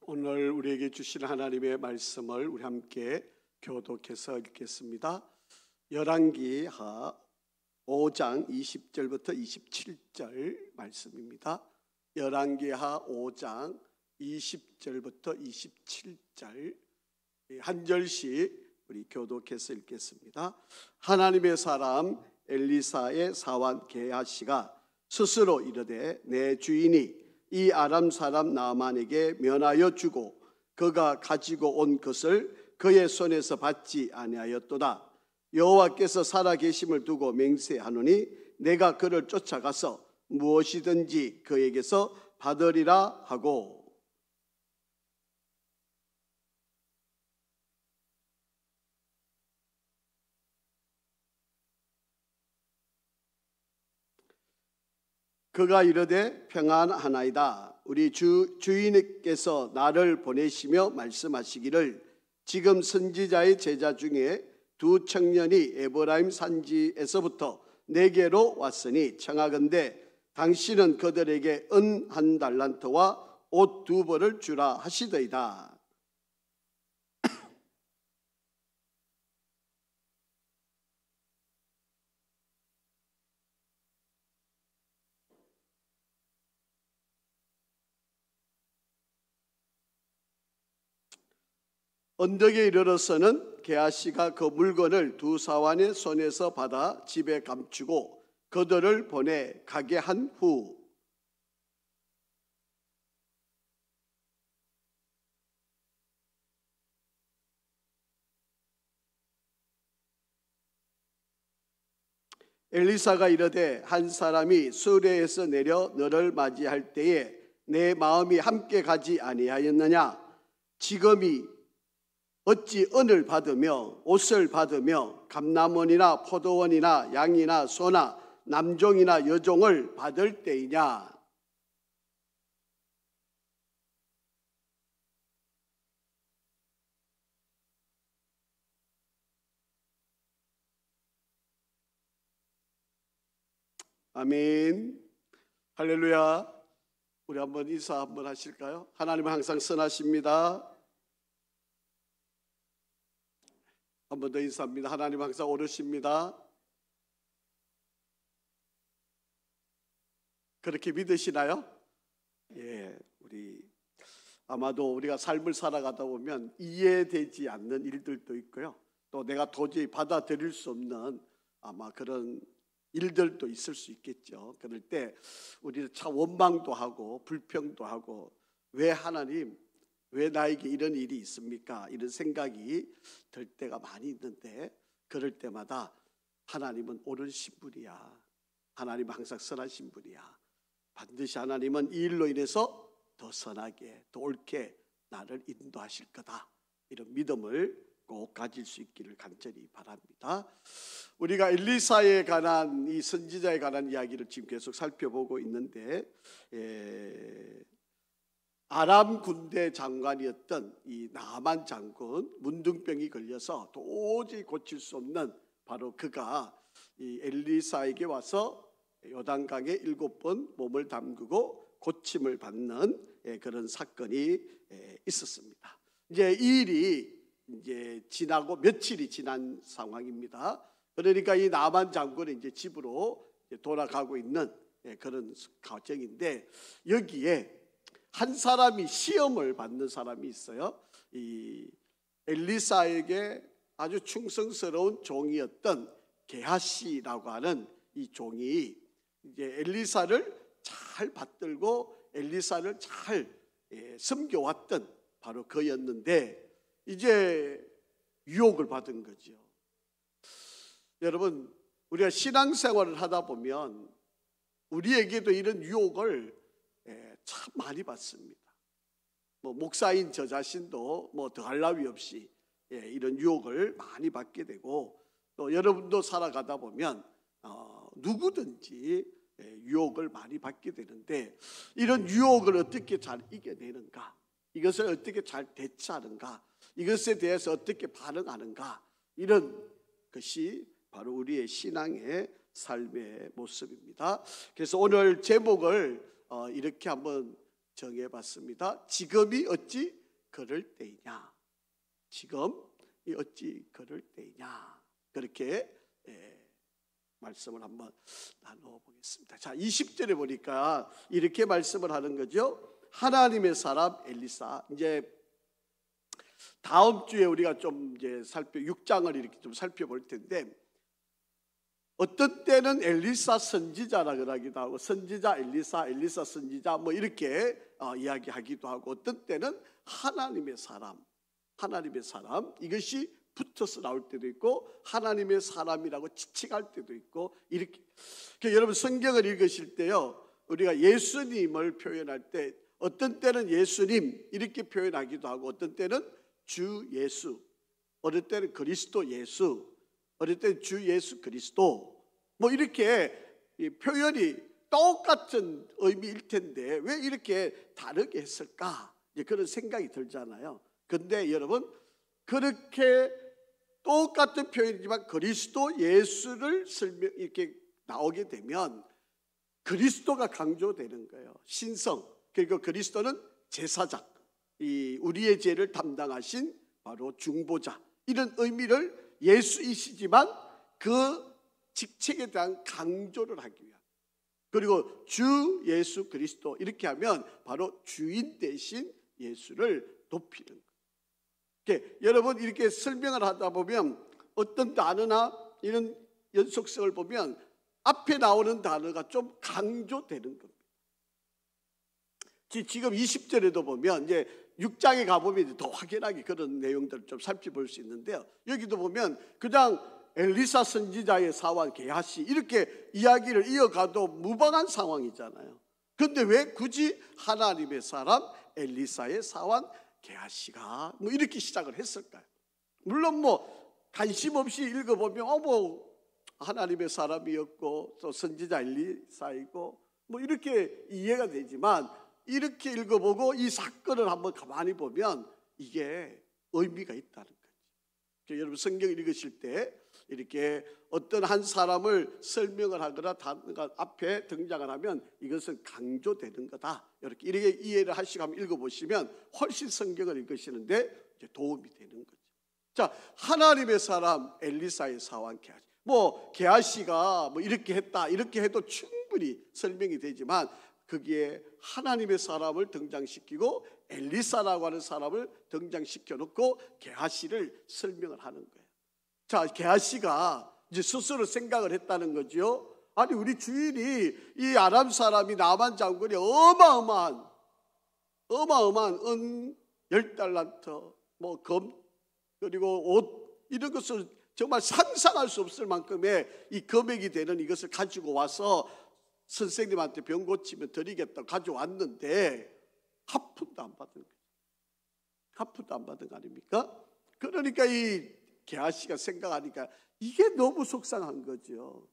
오늘 우리에게 주신 하나님의 말씀을 우리 함께 교독해서 읽겠습니다. 열왕기하 5장 20절부터 27절 말씀입니다. 열왕기하 5장 20절부터 27절 한 절씩 우리 교독해서 읽겠습니다. 하나님의 사람 엘리사의 사환 게하시가 스스로 이르되 내 주인이 이 아람 사람 나아만에게 면하여 주고 그가 가지고 온 것을 그의 손에서 받지 아니하였도다. 여호와께서 살아계심을 두고 맹세하노니 내가 그를 쫓아가서 무엇이든지 그에게서 받으리라 하고, 그가 이르되 평안하나이다. 우리 주인께서 나를 보내시며 말씀하시기를 지금 선지자의 제자 중에 두 청년이 에브라임 산지에서부터 내게로 왔으니 청하건대 당신은 그들에게 은 1달란트와 옷 2벌을 주라 하시더이다. 언덕에 이르러서는 게하시가 그 물건을 두 사환의 손에서 받아 집에 감추고 그들을 보내 가게 한 후 엘리사가 이르되 한 사람이 수레에서 내려 너를 맞이할 때에 내 마음이 함께 가지 아니하였느냐? 지금이 어찌 은을 받으며 옷을 받으며 감람원이나 포도원이나 양이나 소나 남종이나 여종을 받을 때이냐? 아멘. 할렐루야. 우리 한번 인사 한번 하실까요? 하나님은 항상 선하십니다. 한 번 더 인사합니다. 하나님 항상 옳으십니다. 그렇게 믿으시나요? 예, 아마도 우리가 삶을 살아가다 보면 이해되지 않는 일들도 있고요. 또 내가 도저히 받아들일 수 없는 아마 그런 일들도 있을 수 있겠죠. 그럴 때 우리는 참 원망도 하고 불평도 하고 왜 하나님, 왜 나에게 이런 일이 있습니까? 이런 생각이 들 때가 많이 있는데 그럴 때마다 하나님은 옳으신 분이야. 하나님은 항상 선하신 분이야. 반드시 하나님은 이 일로 인해서 더 선하게, 더 옳게 나를 인도하실 거다. 이런 믿음을 꼭 가질 수 있기를 간절히 바랍니다. 우리가 엘리사에 관한 이 선지자에 관한 이야기를 지금 계속 살펴보고 있는데 아람 군대 장관이었던 이 나아만 장군 문둥병이 걸려서 도저히 고칠 수 없는 바로 그가 이 엘리사에게 와서 요단강에 7번 몸을 담그고 고침을 받는 그런 사건이 있었습니다. 이제 이 일이 이제 지나고 며칠이 지난 상황입니다. 그러니까 이 나아만 장군은 이제 집으로 돌아가고 있는 그런 과정인데 여기에 한 사람이 시험을 받는 사람이 있어요. 이 엘리사에게 아주 충성스러운 종이었던 게하시라고 하는 이 종이 이제 엘리사를 잘 받들고 엘리사를 잘 섬겨왔던 바로 그였는데 이제 유혹을 받은 거죠. 여러분, 우리가 신앙생활을 하다 보면 우리에게도 이런 유혹을 참 많이 받습니다. 목사인 저 자신도 더할 나위 없이 이런 유혹을 많이 받게 되고 또 여러분도 살아가다 보면 누구든지 유혹을 많이 받게 되는데 이런 유혹을 어떻게 잘 이겨내는가, 이것을 어떻게 잘 대처하는가, 이것에 대해서 어떻게 반응하는가, 이런 것이 바로 우리의 신앙의 삶의 모습입니다. 그래서 오늘 제목을 이렇게 한번 정해봤습니다. 지금이 어찌 그럴 때이냐. 지금이 어찌 그럴 때이냐. 그렇게 말씀을 한번 나눠보겠습니다. 자, 20절에 보니까 이렇게 말씀을 하는 거죠. 하나님의 사람 엘리사. 이제 다음 주에 우리가 좀 이제 6장을 이렇게 좀 살펴볼 텐데, 어떤 때는 엘리사 선지자라 그러기도 하고, 선지자 엘리사, 엘리사 선지자 뭐 이렇게 이야기하기도 하고, 어떤 때는 하나님의 사람, 하나님의 사람, 이것이 붙어서 나올 때도 있고, 하나님의 사람이라고 지칭할 때도 있고, 이렇게. 그러니까 여러분 성경을 읽으실 때요, 우리가 예수님을 표현할 때 어떤 때는 예수님 이렇게 표현하기도 하고, 어떤 때는 주 예수, 어떤 때는 그리스도 예수, 어릴 때 주 예수 그리스도, 뭐 이렇게 표현이 똑같은 의미일 텐데 왜 이렇게 다르게 했을까? 이제 그런 생각이 들잖아요. 근데 여러분, 그렇게 똑같은 표현이지만 그리스도 예수를 이렇게 나오게 되면 그리스도가 강조되는 거예요. 신성. 그리고 그리스도는 제사장, 이 우리의 죄를 담당하신 바로 중보자, 이런 의미를 예수이시지만 그 직책에 대한 강조를 하기 위한, 그리고 주 예수 그리스도 이렇게 하면 바로 주인 대신 예수를 높이는 거예요. 그러니까 여러분 이렇게 설명을 하다 보면 어떤 단어나 이런 연속성을 보면 앞에 나오는 단어가 좀 강조되는 겁니다. 지금 20절에도 보면 이제 6장에 가보면 더 확연하게 그런 내용들을 좀 살펴볼 수 있는데요. 여기도 보면 그냥 엘리사 선지자의 사원 게하시 이렇게 이야기를 이어가도 무방한 상황이잖아요. 그런데 왜 굳이 하나님의 사람 엘리사의 사원 게하시가 뭐 이렇게 시작을 했을까요? 물론 뭐 관심 없이 읽어보면 뭐 하나님의 사람이었고 또 선지자 엘리사이고 뭐 이렇게 이해가 되지만, 이렇게 읽어보고 이 사건을 한번 가만히 보면 이게 의미가 있다는 거죠. 여러분 성경 읽으실 때 이렇게 어떤 한 사람을 설명을 하거나 단어가 앞에 등장을 하면 이것은 강조되는 거다, 이렇게 이해를 하시고 한번 읽어보시면 훨씬 성경을 읽으시는데 이제 도움이 되는 거죠. 자, 하나님의 사람 엘리사의 사원 게하시. 뭐 게하시가 뭐 이렇게 했다 이렇게 해도 충분히 설명이 되지만, 거기에 하나님의 사람을 등장시키고 엘리사라고 하는 사람을 등장시켜 놓고 게하시를 설명을 하는 거예요. 자, 게하시가 이제 스스로 생각을 했다는 거죠. 아니, 우리 주인이 이 아람 사람이 나만 장군이 어마어마한 은 10달란트 뭐 금 그리고 옷 이런 것을 정말 상상할 수 없을 만큼의 이 금액이 되는 이것을 가지고 와서 선생님한테 병 고치면 드리겠다고 가져왔는데 한 푼도 안 받은 거예요. 한 푼도 안 받은 거 아닙니까? 그러니까 이 게하시가 생각하니까 이게 너무 속상한 거죠.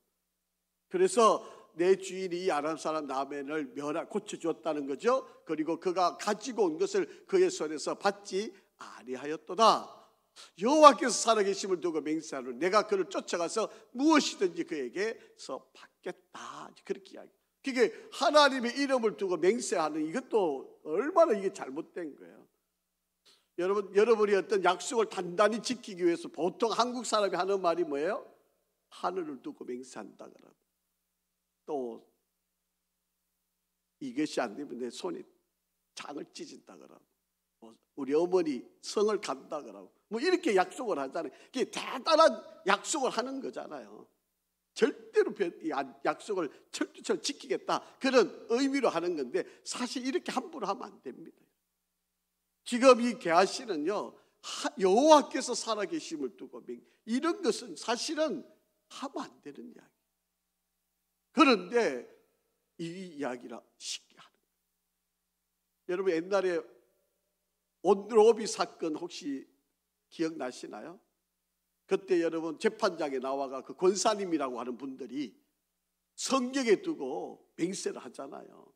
그래서 내 주인이 이 아람 사람 나만을 고쳐줬다는 거죠. 그리고 그가 가지고 온 것을 그의 손에서 받지 아니하였도다. 여호와께서 살아계심을 두고 맹세하노니 내가 그를 쫓아가서 무엇이든지 그에게서 받겠다. 그렇게 이야기. 그게 하나님의 이름을 두고 맹세하는 이것도 얼마나 이게 잘못된 거예요. 여러분이 어떤 약속을 단단히 지키기 위해서 보통 한국 사람이 하는 말이 뭐예요? 하늘을 두고 맹세한다 그러고, 또 이것이 안 되면 내 손이 장을 찢은다 그러고, 우리 어머니 성을 간다 그러고, 뭐 이렇게 약속을 하잖아요. 이게 대단한 약속을 하는 거잖아요. 절대로 약속을 철두철 지키겠다 그런 의미로 하는 건데, 사실 이렇게 함부로 하면 안 됩니다. 지금 이 게하시는요, 여호와께서 살아계심을 두고 이런 것은 사실은 하면 안 되는 이야기. 그런데 이 이야기라 쉽게 하는 거예요. 여러분 옛날에 온로비 사건 혹시 기억나시나요? 그때 여러분 재판장에 나와가 그 권사님이라고 하는 분들이 성경에 두고 맹세를 하잖아요.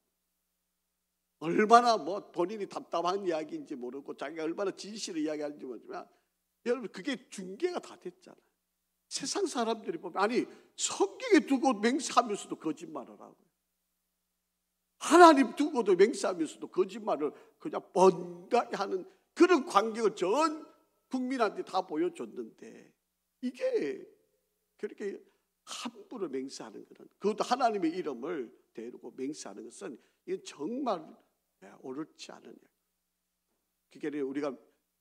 얼마나 뭐 본인이 답답한 이야기인지 모르고 자기가 얼마나 진실을 이야기하는지 모르지만, 여러분 그게 중계가 다 됐잖아요. 세상 사람들이 보면 아니 성경에 두고 맹세하면서도 거짓말을 하고 하나님 두고도 맹세하면서도 거짓말을 그냥 번다게 하는 그런 광경을 전 국민한테 다 보여줬는데, 이게 그렇게 함부로 맹세하는 것은, 그것도 하나님의 이름을 대놓고 맹세하는 것은 이건 정말 옳지 않은 일. 그러니까 우리가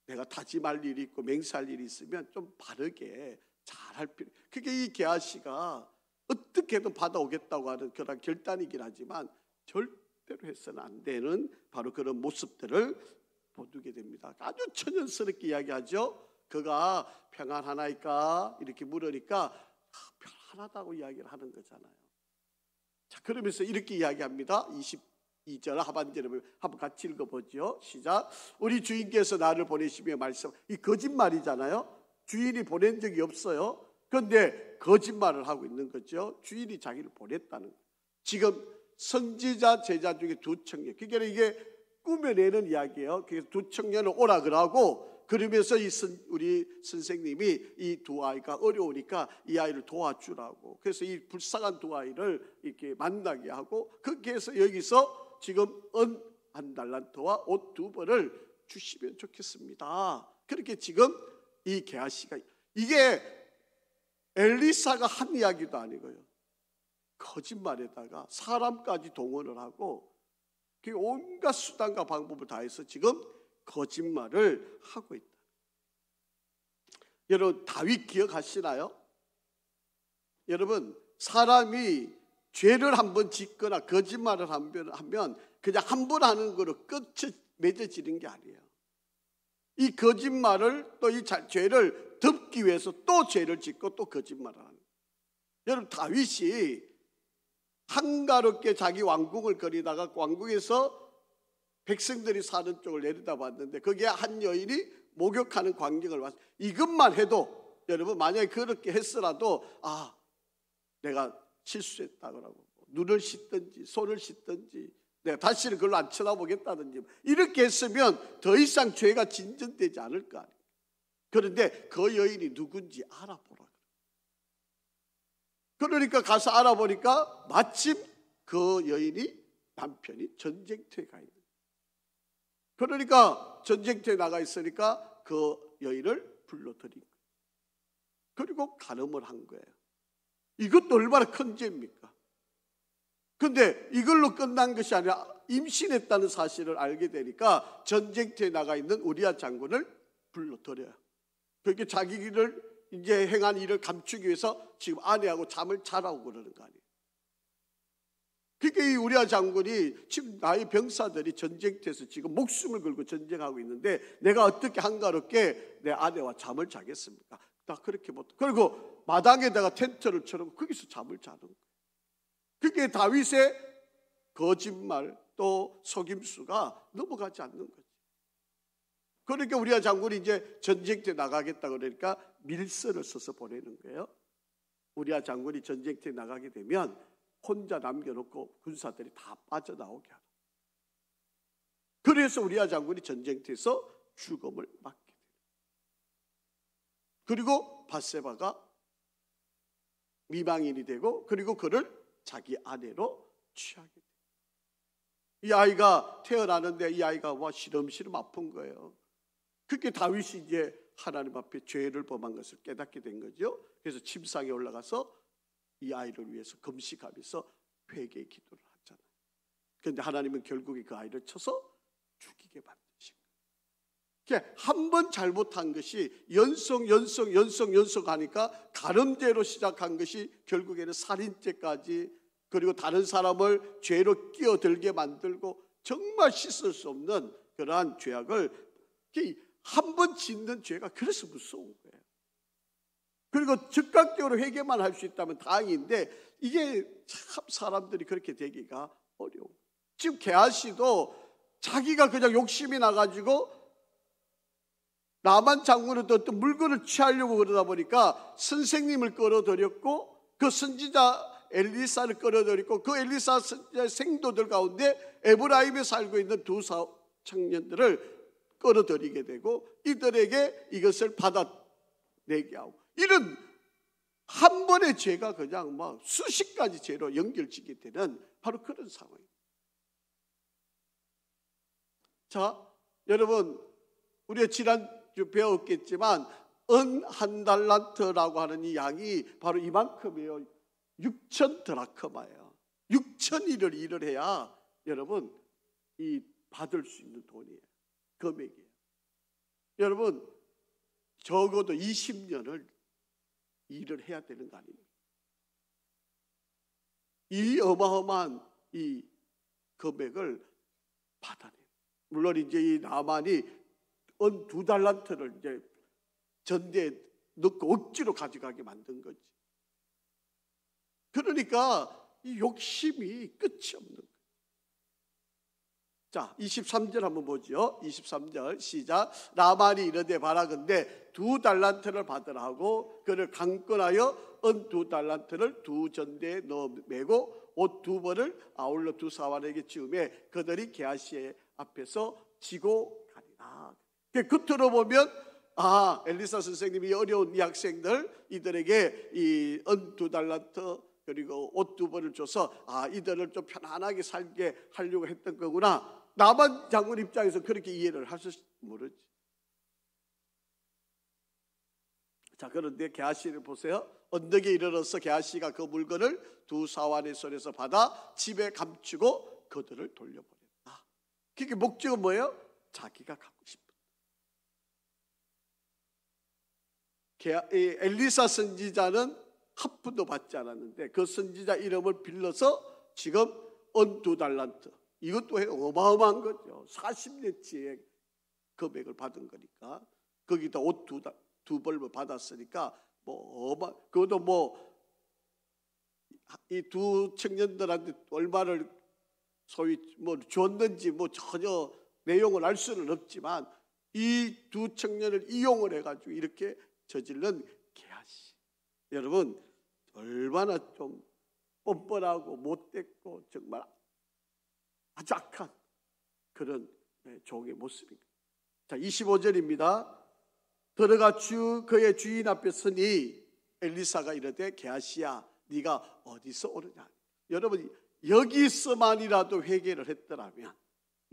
내가 다짐할 일이 있고 맹세할 일이 있으면 좀 바르게 잘할 필요. 그게 이 게하시가 어떻게든 받아오겠다고 하는 그런 결단이긴 하지만 절대로 해서는 안 되는 바로 그런 모습들을 보게 됩니다. 아주 천연스럽게 이야기하죠. 그가 평안하나이까 이렇게 물으니까 평안하다고 이야기를 하는 거잖아요. 자, 그러면서 이렇게 이야기합니다. 22절 하반절에 한번 같이 읽어보죠. 시작. 우리 주인께서 나를 보내시며 말씀. 이 거짓말이잖아요. 주인이 보낸 적이 없어요. 그런데 거짓말을 하고 있는 거죠. 주인이 자기를 보냈다는 거예요. 지금 선지자 제자 중에 두 청년, 그러니까 이게 꾸며내는 이야기예요. 그래서 두 청년을 오라 그러고, 그러면서 우리 선생님이 이 두 아이가 어려우니까 이 아이를 도와주라고, 그래서 이 불쌍한 두 아이를 이렇게 만나게 하고, 그렇게 해서 여기서 지금 은 한 달란트와 옷 2벌을 주시면 좋겠습니다. 그렇게 지금 이 게하시가, 이게 엘리사가 한 이야기도 아니고요, 거짓말에다가 사람까지 동원을 하고 온갖 수단과 방법을 다해서 지금 거짓말을 하고 있다. 여러분, 다윗 기억하시나요? 여러분, 사람이 죄를 한번 짓거나 거짓말을 하면 그냥 한 번 하는 거로 끝이 맺어지는 게 아니에요. 이 거짓말을, 또 이 죄를 덮기 위해서 또 죄를 짓고 또 거짓말을 하는 거예요. 여러분, 다윗이 한가롭게 자기 왕궁을 거리다가 왕궁에서 백성들이 사는 쪽을 내려다봤는데 거기에 한 여인이 목욕하는 광경을 봤어요. 이것만 해도 여러분, 만약에 그렇게 했으라도 내가 실수했다 그러고 눈을 씻든지 손을 씻든지 내가 다시는 그걸로 안 쳐다보겠다든지 이렇게 했으면 더 이상 죄가 진전되지 않을 거 아니에요. 그런데 그 여인이 누군지 알아보라. 그러니까 가서 알아보니까 마침 그 여인이 남편이 전쟁터에 가 있는 거예요. 그러니까 전쟁터에 나가 있으니까 그 여인을 불러들인 거예요. 그리고 간음을 한 거예요. 이것도 얼마나 큰 죄입니까? 그런데 이걸로 끝난 것이 아니라 임신했다는 사실을 알게 되니까 전쟁터에 나가 있는 우리아 장군을 불러들여요. 그렇게 자기를 이제 행한 일을 감추기 위해서 지금 아내하고 잠을 자라고 그러는 거 아니에요. 그러니까 이 우리아 장군이 지금 나의 병사들이 전쟁터에서 지금 목숨을 걸고 전쟁하고 있는데 내가 어떻게 한가롭게 내 아내와 잠을 자겠습니까? 다 그렇게 못. 그리고 마당에다가 텐트를 쳐놓고 거기서 잠을 자는 거예요. 그게 다윗의 거짓말 또 속임수가 넘어가지 않는 거죠. 그러니까 우리아 장군이 이제 전쟁터에 나가겠다 그러니까 밀서를 써서 보내는 거예요. 우리아 장군이 전쟁터에 나가게 되면 혼자 남겨놓고 군사들이 다 빠져나오게 하라. 그래서 우리아 장군이 전쟁터에서 죽음을 맞게 돼요. 그리고 밧세바가 미망인이 되고 그리고 그를 자기 아내로 취하게 돼요. 이 아이가 태어나는데 이 아이가 시름시름 아픈 거예요. 그렇게 다윗이 이제 하나님 앞에 죄를 범한 것을 깨닫게 된 거죠. 그래서 침상에 올라가서 이 아이를 위해서 금식하면서 회개의 기도를 하잖아요. 그런데 하나님은 결국에 그 아이를 쳐서 죽이게 만드신 거예요. 한 번 잘못한 것이 연속하니까 간음죄로 시작한 것이 결국에는 살인죄까지, 그리고 다른 사람을 죄로 끼어들게 만들고 정말 씻을 수 없는 그러한 죄악을, 한 번 짓는 죄가 그래서 무서운 거예요. 그리고 즉각적으로 회개만 할 수 있다면 다행인데 이게 참 사람들이 그렇게 되기가 어려워. 지금 게하시도 자기가 그냥 욕심이 나가지고 나만 장군은 어떤 물건을 취하려고 그러다 보니까 선생님을 끌어들였고 그 선지자 엘리사를 끌어들였고 그 엘리사 생도들 가운데 에브라임에 살고 있는 두 청년들을 끌어들이게 되고 이들에게 이것을 받아내게 하고, 이런 한 번의 죄가 그냥 수십 가지 죄로 연결지게 되는 바로 그런 상황입니다. 자, 여러분, 우리가 지난주 배웠겠지만 은 한 달란트라고 하는 이 양이 바로 이만큼이에요. 6천 드라크마예요. 6천일을 일을 해야 여러분 이 받을 수 있는 돈이에요. 금액이에요. 여러분, 적어도 20년을 일을 해야 되는 거 아닙니까? 이 어마어마한 이 금액을 받아내요. 물론 이제 이 나만이 은 2달란트를 이제 전대에 넣고 억지로 가져가게 만든 거지. 그러니까 이 욕심이 끝이 없는 거예요. 자, 23절 한번 보죠. 23절 시작. 나만이 이르되 바라건대 2달란트를 받으라 하고 그를 강권하여 은 2달란트를 2전대에 넣어 매고 옷 2벌을 아울러 2사환에게 지우매 그들이 게하시 앞에서 지고 가니라. 겉으로 보면 엘리사 선생님이 이 어려운 이 학생들 이들에게 이 은 2달란트 그리고 옷 2벌을 줘서 이들을 좀 편안하게 살게 하려고 했던 거구나. 나만 장군 입장에서 그렇게 이해를 하실지 모르지. 자, 그런데 게하시를 보세요. 언덕에 이르러서 게하시가 그 물건을 2사환의 손에서 받아 집에 감추고 그들을 돌려보냈다. 그게 목적은 뭐예요? 자기가 갖고 싶은. 엘리사 선지자는 한 푼도 받지 않았는데 그 선지자 이름을 빌려서 지금 은 2달란트, 이것도 어마어마한 거죠. 40년치의 금액을 받은 거니까. 거기다 옷 2벌을 받았으니까 그것도 이 2 청년들한테 얼마를 소위 줬는지 전혀 내용을 알 수는 없지만 이 2 청년을 이용을 해가지고 이렇게 저질른 게하시. 여러분, 얼마나 좀 뻔뻔하고 못됐고 정말 아주 악한 그런 종의 모습입니다. 자, 25절입니다. 들어가 그의 주인 앞에 서니 엘리사가 이르되 게하시야 네가 어디서 오느냐. 여러분, 여기서만이라도 회개를 했더라면,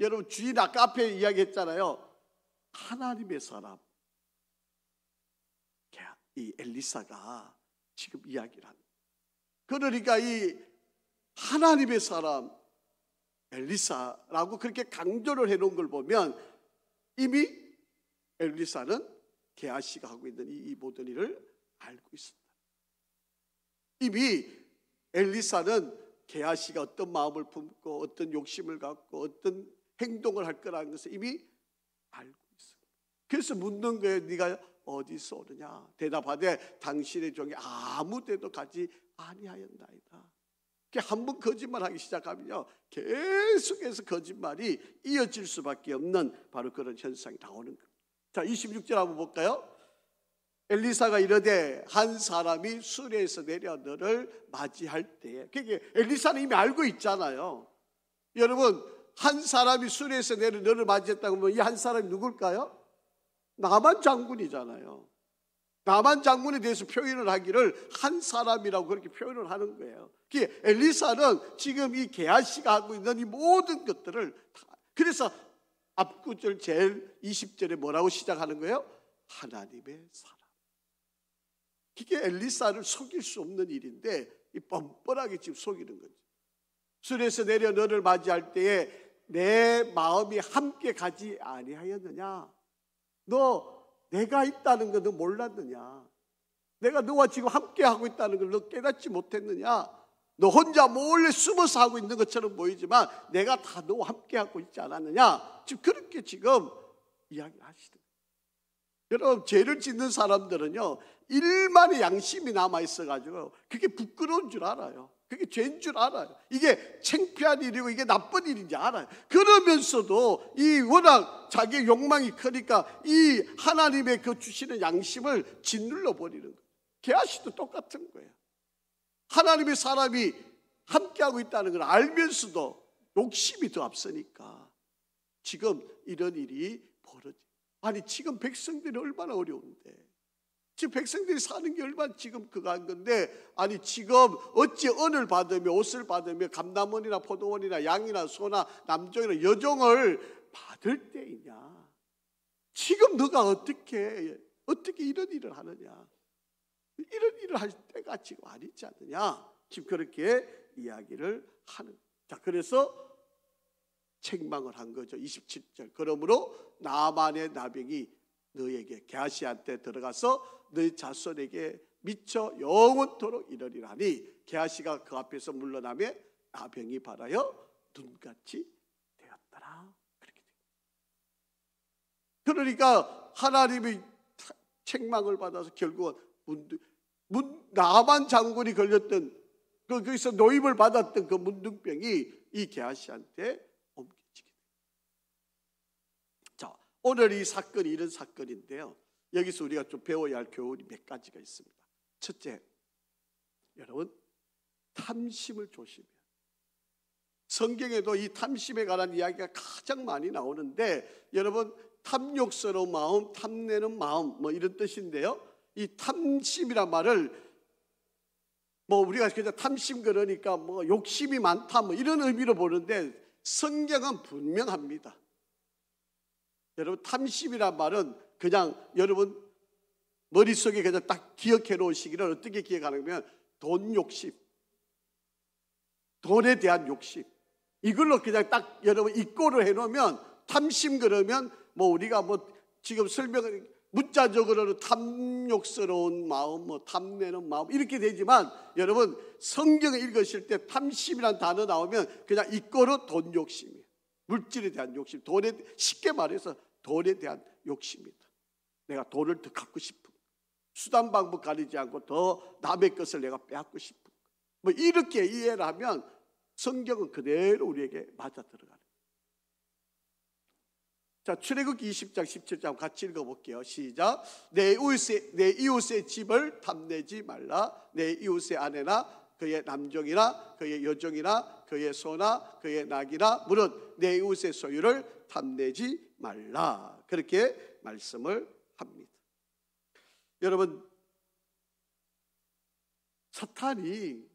여러분 주인 아까 앞에 이야기했잖아요. 하나님의 사람 이 엘리사가 지금 이야기를 합니다. 그러니까 이 하나님의 사람 엘리사라고 그렇게 강조를 해놓은 걸 보면 이미 엘리사는 게하시가 하고 있는 이 모든 일을 알고 있습니다. 이미 엘리사는 게하시가 어떤 마음을 품고 어떤 욕심을 갖고 어떤 행동을 할 거라는 것을 이미 알고 있어요. 그래서 묻는 거예요. 네가 어디서 오느냐. 대답하되 당신의 종이 아무 데도 가지 아니하였나이다. 한번 거짓말하기 시작하면요 계속해서 거짓말이 이어질 수밖에 없는 바로 그런 현상이 나오는 거예요. 자, 26절 한번 볼까요? 엘리사가 이르되 한 사람이 수레에서 내려 너를 맞이할 때에, 그게 엘리사는 이미 알고 있잖아요. 여러분, 한 사람이 수레에서 내려 너를 맞이했다고 하면 이 한 사람이 누굴까요? 나만 장군이잖아요. 나만 장군에 대해서 표현을 하기를 한 사람이라고 그렇게 표현을 하는 거예요. 엘리사는 지금 이 게하시가 하고 있는 이 모든 것들을 그래서 앞구절 제일 20절에 뭐라고 시작하는 거예요? 하나님의 사람. 이게 엘리사를 속일 수 없는 일인데 이 뻔뻔하게 지금 속이는 거죠. 수레에서 내려 너를 맞이할 때에 내 마음이 함께 가지 아니하였느냐? 너 내가 있다는 거 너 몰랐느냐? 내가 너와 지금 함께 하고 있다는 걸 너 깨닫지 못했느냐? 너 혼자 몰래 숨어서 하고 있는 것처럼 보이지만 내가 다 너와 함께 하고 있지 않았느냐? 지금 그렇게 지금 이야기를 하시더라고요. 여러분, 죄를 짓는 사람들은요 일만의 양심이 남아있어가지고 그게 부끄러운 줄 알아요. 그게 죄인 줄 알아요. 이게 창피한 일이고 이게 나쁜 일인지 알아요. 그러면서도 이 워낙 자기의 욕망이 크니까 이 하나님의 그 주시는 양심을 짓눌러 버리는 거예요. 게하시도 똑같은 거예요. 하나님의 사람이 함께하고 있다는 걸 알면서도 욕심이 더 앞서니까 지금 이런 일이 벌어져요. 아니, 지금 백성들이 얼마나 어려운데, 지금 백성들이 사는 게 얼마나 지금 그거 한 건데, 아니 지금 어찌 은을 받으며 옷을 받으며 감남원이나 포도원이나 양이나 소나 남종이나 여종을 받을 때이냐? 지금 너가 어떻게 이런 일을 하느냐? 이런 일을 할 때가 지금 아니지 않느냐? 지금 그렇게 이야기를 하는. 자, 그래서 책망을 한 거죠. 27절. 그러므로 나만의 나병이 너에게 게하시한테 들어가서 너희 자손에게 미쳐 영원토록 이르리라 하니 게하시가 그 앞에서 물러나며 나병이 발하여 눈같이 되었더라. 그렇게 됩니다. 그러니까 하나님의 책망을 받아서 결국은 나만 장군이 걸렸던 거기서 노임을 받았던 그 문둥병이 이 게하시한테 옮겨지게 됩니다. 자, 오늘 이 사건이 이런 사건인데요. 여기서 우리가 좀 배워야 할 교훈이 몇 가지가 있습니다. 첫째, 여러분 탐심을 조심해야 돼요. 성경에도 이 탐심에 관한 이야기가 가장 많이 나오는데, 여러분 탐욕스러운 마음, 탐내는 마음 뭐 이런 뜻인데요. 이 탐심이란 말을 우리가 그냥 탐심 그러니까 욕심이 많다 이런 의미로 보는데, 성경은 분명합니다. 여러분 탐심이란 말은 그냥 여러분 머릿속에 그냥 딱 기억해 놓으시기를 어떻게 기억하냐면, 돈 욕심, 돈에 대한 욕심, 이걸로 그냥 딱 여러분 입고를 해 놓으면 탐심 그러면 우리가 지금 설명을 문자적으로는 탐욕스러운 마음, 탐내는 마음 이렇게 되지만, 여러분 성경을 읽으실 때 탐심이라는 단어 나오면 그냥 이거로 돈 욕심이에요. 물질에 대한 욕심, 쉽게 말해서 돈에 대한 욕심입니다. 내가 돈을 더 갖고 싶은, 수단 방법 가리지 않고 더 남의 것을 내가 빼앗고 싶은, 이렇게 이해를 하면 성경은 그대로 우리에게 맞아 들어가는. 자, 출애굽기 20장 17장 같이 읽어볼게요. 시작. 내 이웃의 집을 탐내지 말라. 내 이웃의 아내나 그의 남종이나 그의 여종이나 그의 소나 그의 낙이나 무릇 내 이웃의 소유를 탐내지 말라. 그렇게 말씀을 합니다. 여러분, 사탄이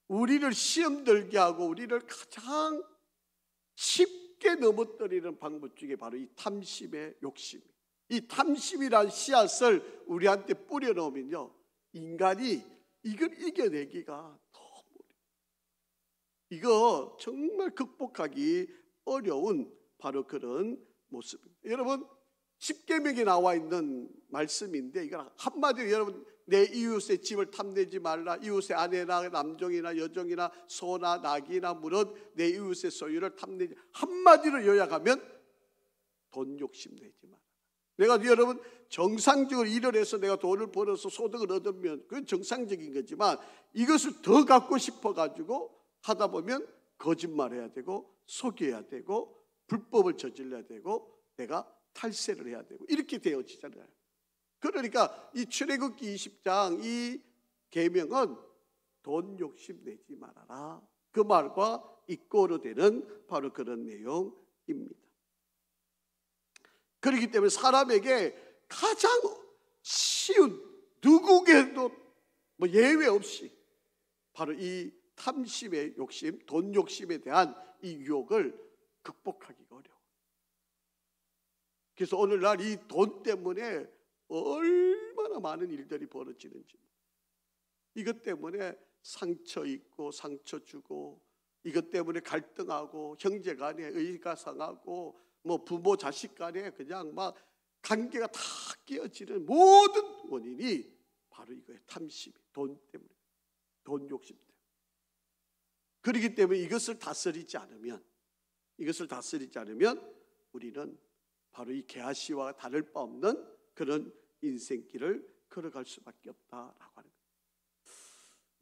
우리를 시험 들게 하고 우리를 가장 쉽게 넘어뜨리는 방법 중에 바로 이 탐심의 욕심. 이 탐심이란 씨앗을 우리한테 뿌려놓으면요, 인간이 이걸 이겨내기가 너무 어려워요. 이거 정말 극복하기 어려운 바로 그런 모습입니다. 여러분, 십계명에 나와 있는 말씀인데, 이걸 한마디로 여러분, 내 이웃의 집을 탐내지 말라. 이웃의 아내나 남종이나 여종이나 소나 낙이나 무릇 내 이웃의 소유를 탐내지, 한마디로 요약하면 돈 욕심 내지 마라. 내가 여러분 정상적으로 일을 해서 내가 돈을 벌어서 소득을 얻으면 그건 정상적인 거지만, 이것을 더 갖고 싶어 가지고 하다 보면 거짓말해야 되고 속여야 되고 불법을 저질러야 되고 내가 탈세를 해야 되고 이렇게 되어지잖아요. 그러니까 이 출애굽기 20장 이 계명은 돈 욕심 내지 말아라, 그 말과 이꼬로 되는 바로 그런 내용입니다. 그렇기 때문에 사람에게 가장 쉬운, 누구에게도 예외 없이 바로 이 탐심의 욕심, 돈 욕심에 대한 이 유혹을 극복하기가 어려워. 그래서 오늘날 이 돈 때문에 얼마나 많은 일들이 벌어지는지, 이것 때문에 상처 입고 상처 주고, 이것 때문에 갈등하고, 형제 간에 의가 상하고, 부모 자식 간에 그냥 막 관계가 다 깨어지는 모든 원인이 바로 이거예요. 탐심, 돈 때문에, 돈 욕심 때문에. 그렇기 때문에 이것을 다스리지 않으면 우리는 바로 이 게하시와 다를 바 없는 그런 인생길을 걸어갈 수밖에 없다라고 하는 거예요.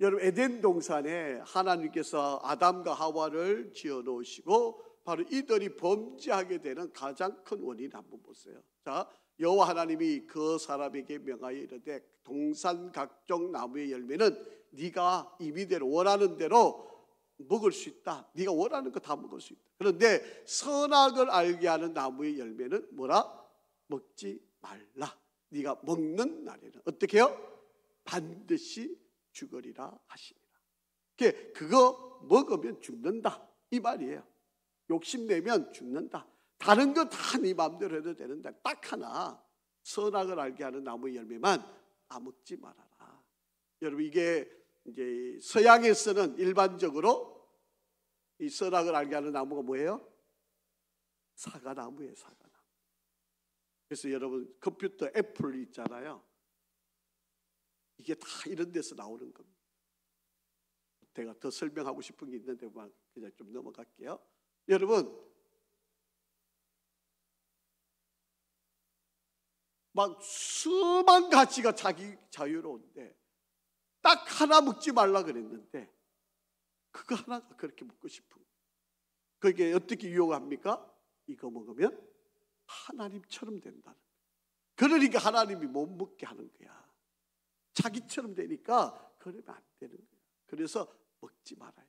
여러분, 에덴 동산에 하나님께서 아담과 하와를 지어 놓으시고 바로 이들이 범죄하게 되는 가장 큰 원인 한번 보세요. 자, 여호와 하나님이 그 사람에게 명하여 이르되 동산 각종 나무의 열매는 네가 임의대로 원하는 대로 먹을 수 있다. 네가 원하는 거 다 먹을 수 있다. 그런데 선악을 알게 하는 나무의 열매는 뭐라? 먹지 말라. 네가 먹는 날에는 어떻게 해요? 반드시 죽으리라 하시니라. 그거 먹으면 죽는다 이 말이에요. 욕심내면 죽는다. 다른 거 다 네 마음대로 해도 되는데 딱 하나 선악을 알게 하는 나무의 열매만 따먹지 말아라. 여러분, 이게 이제 서양에서는 일반적으로 이 선악을 알게 하는 나무가 뭐예요? 사과나무예요, 사과나무. 그래서 여러분, 컴퓨터 애플 있잖아요. 이게 다 이런 데서 나오는 겁니다. 제가 더 설명하고 싶은 게 있는데 그냥 좀 넘어갈게요. 여러분, 막 수만 가지가 자기 자유로운데 딱 하나 먹지 말라 그랬는데 그거 하나가 그렇게 먹고 싶은 거예요. 그게 어떻게 유혹합니까? 이거 먹으면 하나님처럼 된다는 거예요. 그러니까 하나님이 못 먹게 하는 거야. 자기처럼 되니까 그러면 안 되는 거야. 그래서 먹지 말아야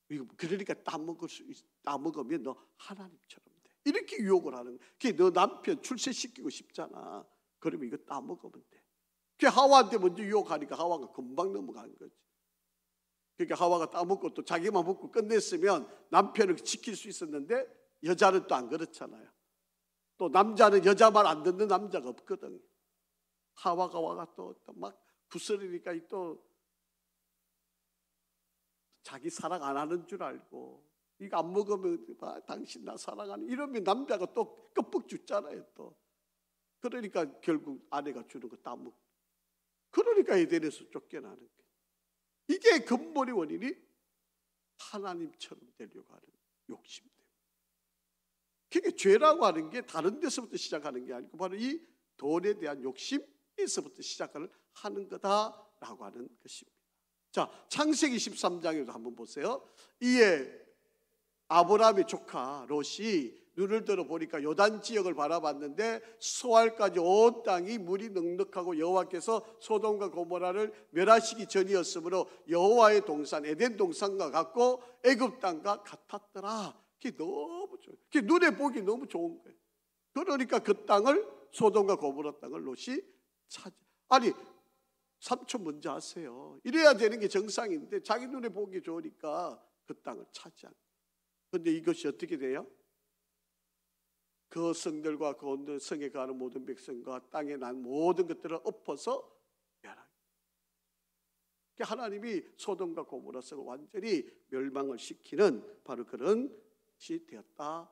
돼. 그러니까 따먹으면 너 하나님처럼 돼. 이렇게 유혹을 하는 거야. 너 남편 출세시키고 싶잖아. 그러면 이거 따먹으면 돼. 그 하와한테 먼저 유혹하니까 하와가 금방 넘어가는 거지. 그러니까 하와가 따먹고 또 자기만 먹고 끝냈으면 남편을 지킬 수 있었는데 여자는 또 안 그렇잖아요. 또 남자는 여자 말 안 듣는 남자가 없거든. 하와가 와가 또 막 구스르니까 또 자기 사랑 안 하는 줄 알고 이거 안 먹으면 당신 나 사랑하는 이러면 남자가 또 껍벅 죽잖아요. 또 그러니까 결국 아내가 주는 거 따먹고 그러니까 에덴에서 쫓겨나는 거예요. 이게 근본의 원인이 하나님처럼 되려고 하는 욕심 때문에. 그게 죄라고 하는 게 다른 데서부터 시작하는 게 아니고 바로 이 돈에 대한 욕심에서부터 시작하는 거다라고 하는 것입니다. 자, 창세기 13장에도 한번 보세요. 이에 아브라함의 조카 롯이 눈을 들어 보니까 요단 지역을 바라봤는데 소알까지 온 땅이 물이 넉넉하고 여호와께서 소돔과 고모라를 멸하시기 전이었으므로 여호와의 동산 에덴 동산과 같고 애굽 땅과 같았더라. 그게 너무 좋아요. 그게 눈에 보기 너무 좋은 거예요. 그러니까 그 땅을 소돔과 고모라 땅을 롯이 아니 삼촌 먼저 하세요. 이래야 되는 게 정상인데 자기 눈에 보기 좋으니까 그 땅을 차지한. 그런데 이것이 어떻게 돼요? 그 성들과 그 온 성에 가는 모든 백성과 땅에 난 모든 것들을 엎어서 멸하게. 하나님이 소돔과 고모라 성을 완전히 멸망을 시키는 바로 그런 것이 되었다라고.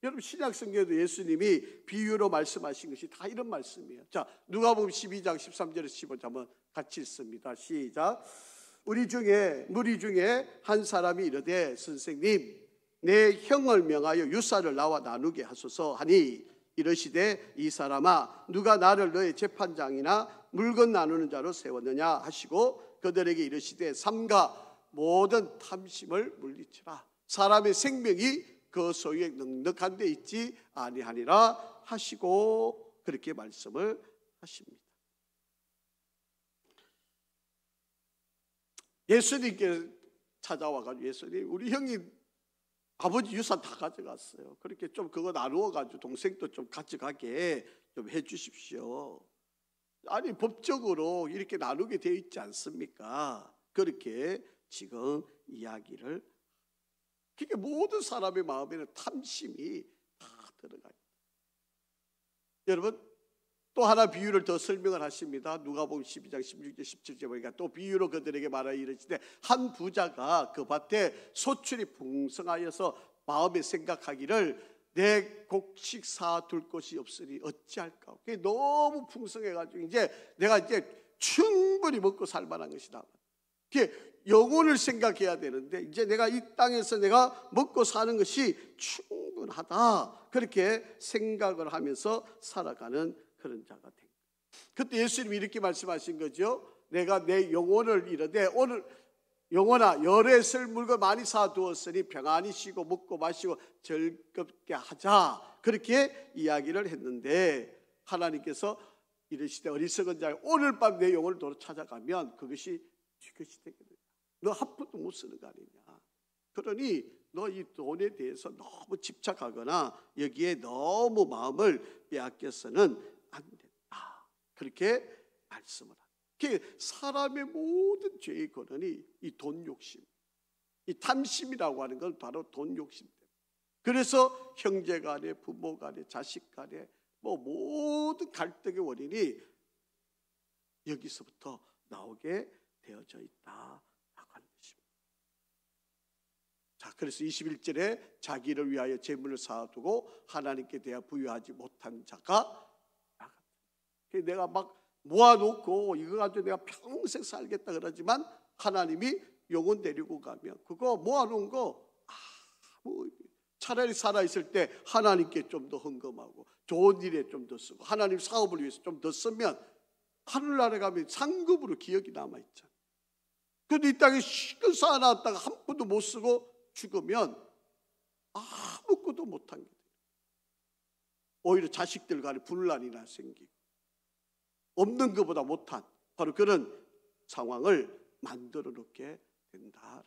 여러분, 신약 성경에도 예수님이 비유로 말씀하신 것이 다 이런 말씀이에요. 자, 누가복음 12장 13절에서 15절 한번 같이 읽습니다. 시작. 무리 중에 한 사람이 이르되 선생님 내 형을 명하여 유사를 나와 나누게 하소서 하니 이르시되 이 사람아 누가 나를 너의 재판장이나 물건 나누는 자로 세웠느냐 하시고 그들에게 이르시되 삼가 모든 탐심을 물리치라. 사람의 생명이 그 소유에 넉넉한 데 있지 아니하니라 하시고 그렇게 말씀을 하십니다. 예수님께 찾아와가지고 예수님 우리 형이 아버지 유산 다 가져갔어요. 그렇게 좀 그거 나누어가지고 동생도 좀 같이 가게 좀 해주십시오. 아니 법적으로 이렇게 나누게 되어 있지 않습니까? 그렇게 지금 이야기를. 그게 모든 사람의 마음에는 탐심이 다 들어가요. 여러분 또 하나 비유를 더 설명을 하십니다. 누가복음 12장 16절 17절 보니까 또 비유로 그들에게 말하여 이르시되 한 부자가 그 밭에 소출이 풍성하여서 마음에 생각하기를 내 곡식 사둘 곳이 없으니 어찌할까. 그게 너무 풍성해가지고 이제 내가 이제 충분히 먹고 살 만한 것이다. 그게 영혼을 생각해야 되는데 이제 내가 이 땅에서 내가 먹고 사는 것이 충분하다. 그렇게 생각을 하면서 살아가는 그런 자가 된 거예요. 그때 예수님이 이렇게 말씀하신 거죠. 내가 내 영혼을 이르되 오늘 영혼아 열에 쓸 물건 많이 사두었으니 평안히 쉬고 먹고 마시고 즐겁게 하자. 그렇게 이야기를 했는데 하나님께서 이르시되 어리석은 자여 오늘 밤 내 영혼을 도로 찾아가면 그것이 되거든. 너 한 푼도 못 쓰는 거 아니냐. 그러니 너 이 돈에 대해서 너무 집착하거나 여기에 너무 마음을 빼앗겨서는 안 된다. 그렇게 말씀을 합니다. 사람의 모든 죄의 근원이 이 돈 욕심, 이 탐심이라고 하는 건 바로 돈 욕심 때문에. 그래서 형제 간에, 부모 간에, 자식 간에 모든 갈등의 원인이 여기서부터 나오게 되어져 있다라고 하는 것입니다. 자, 그래서 21절에 자기를 위하여 재물을 쌓아두고 하나님께 대하 부여하지 못한 자가 내가 막 모아놓고 이거 가지고 내가 평생 살겠다 그러지만 하나님이 영혼 데리고 가면 그거 모아놓은 거 차라리 살아있을 때 하나님께 좀 더 헌금하고 좋은 일에 좀 더 쓰고 하나님 사업을 위해서 좀 더 쓰면 하늘나라에 가면 상급으로 기억이 남아있잖아요. 그런데 이 땅에 실컷 쌓아놨다가 한 푼도 못 쓰고 죽으면 아무것도 못한 게 돼요. 오히려 자식들 간에 분란이나 생기고 없는 것보다 못한 바로 그런 상황을 만들어 놓게 된다.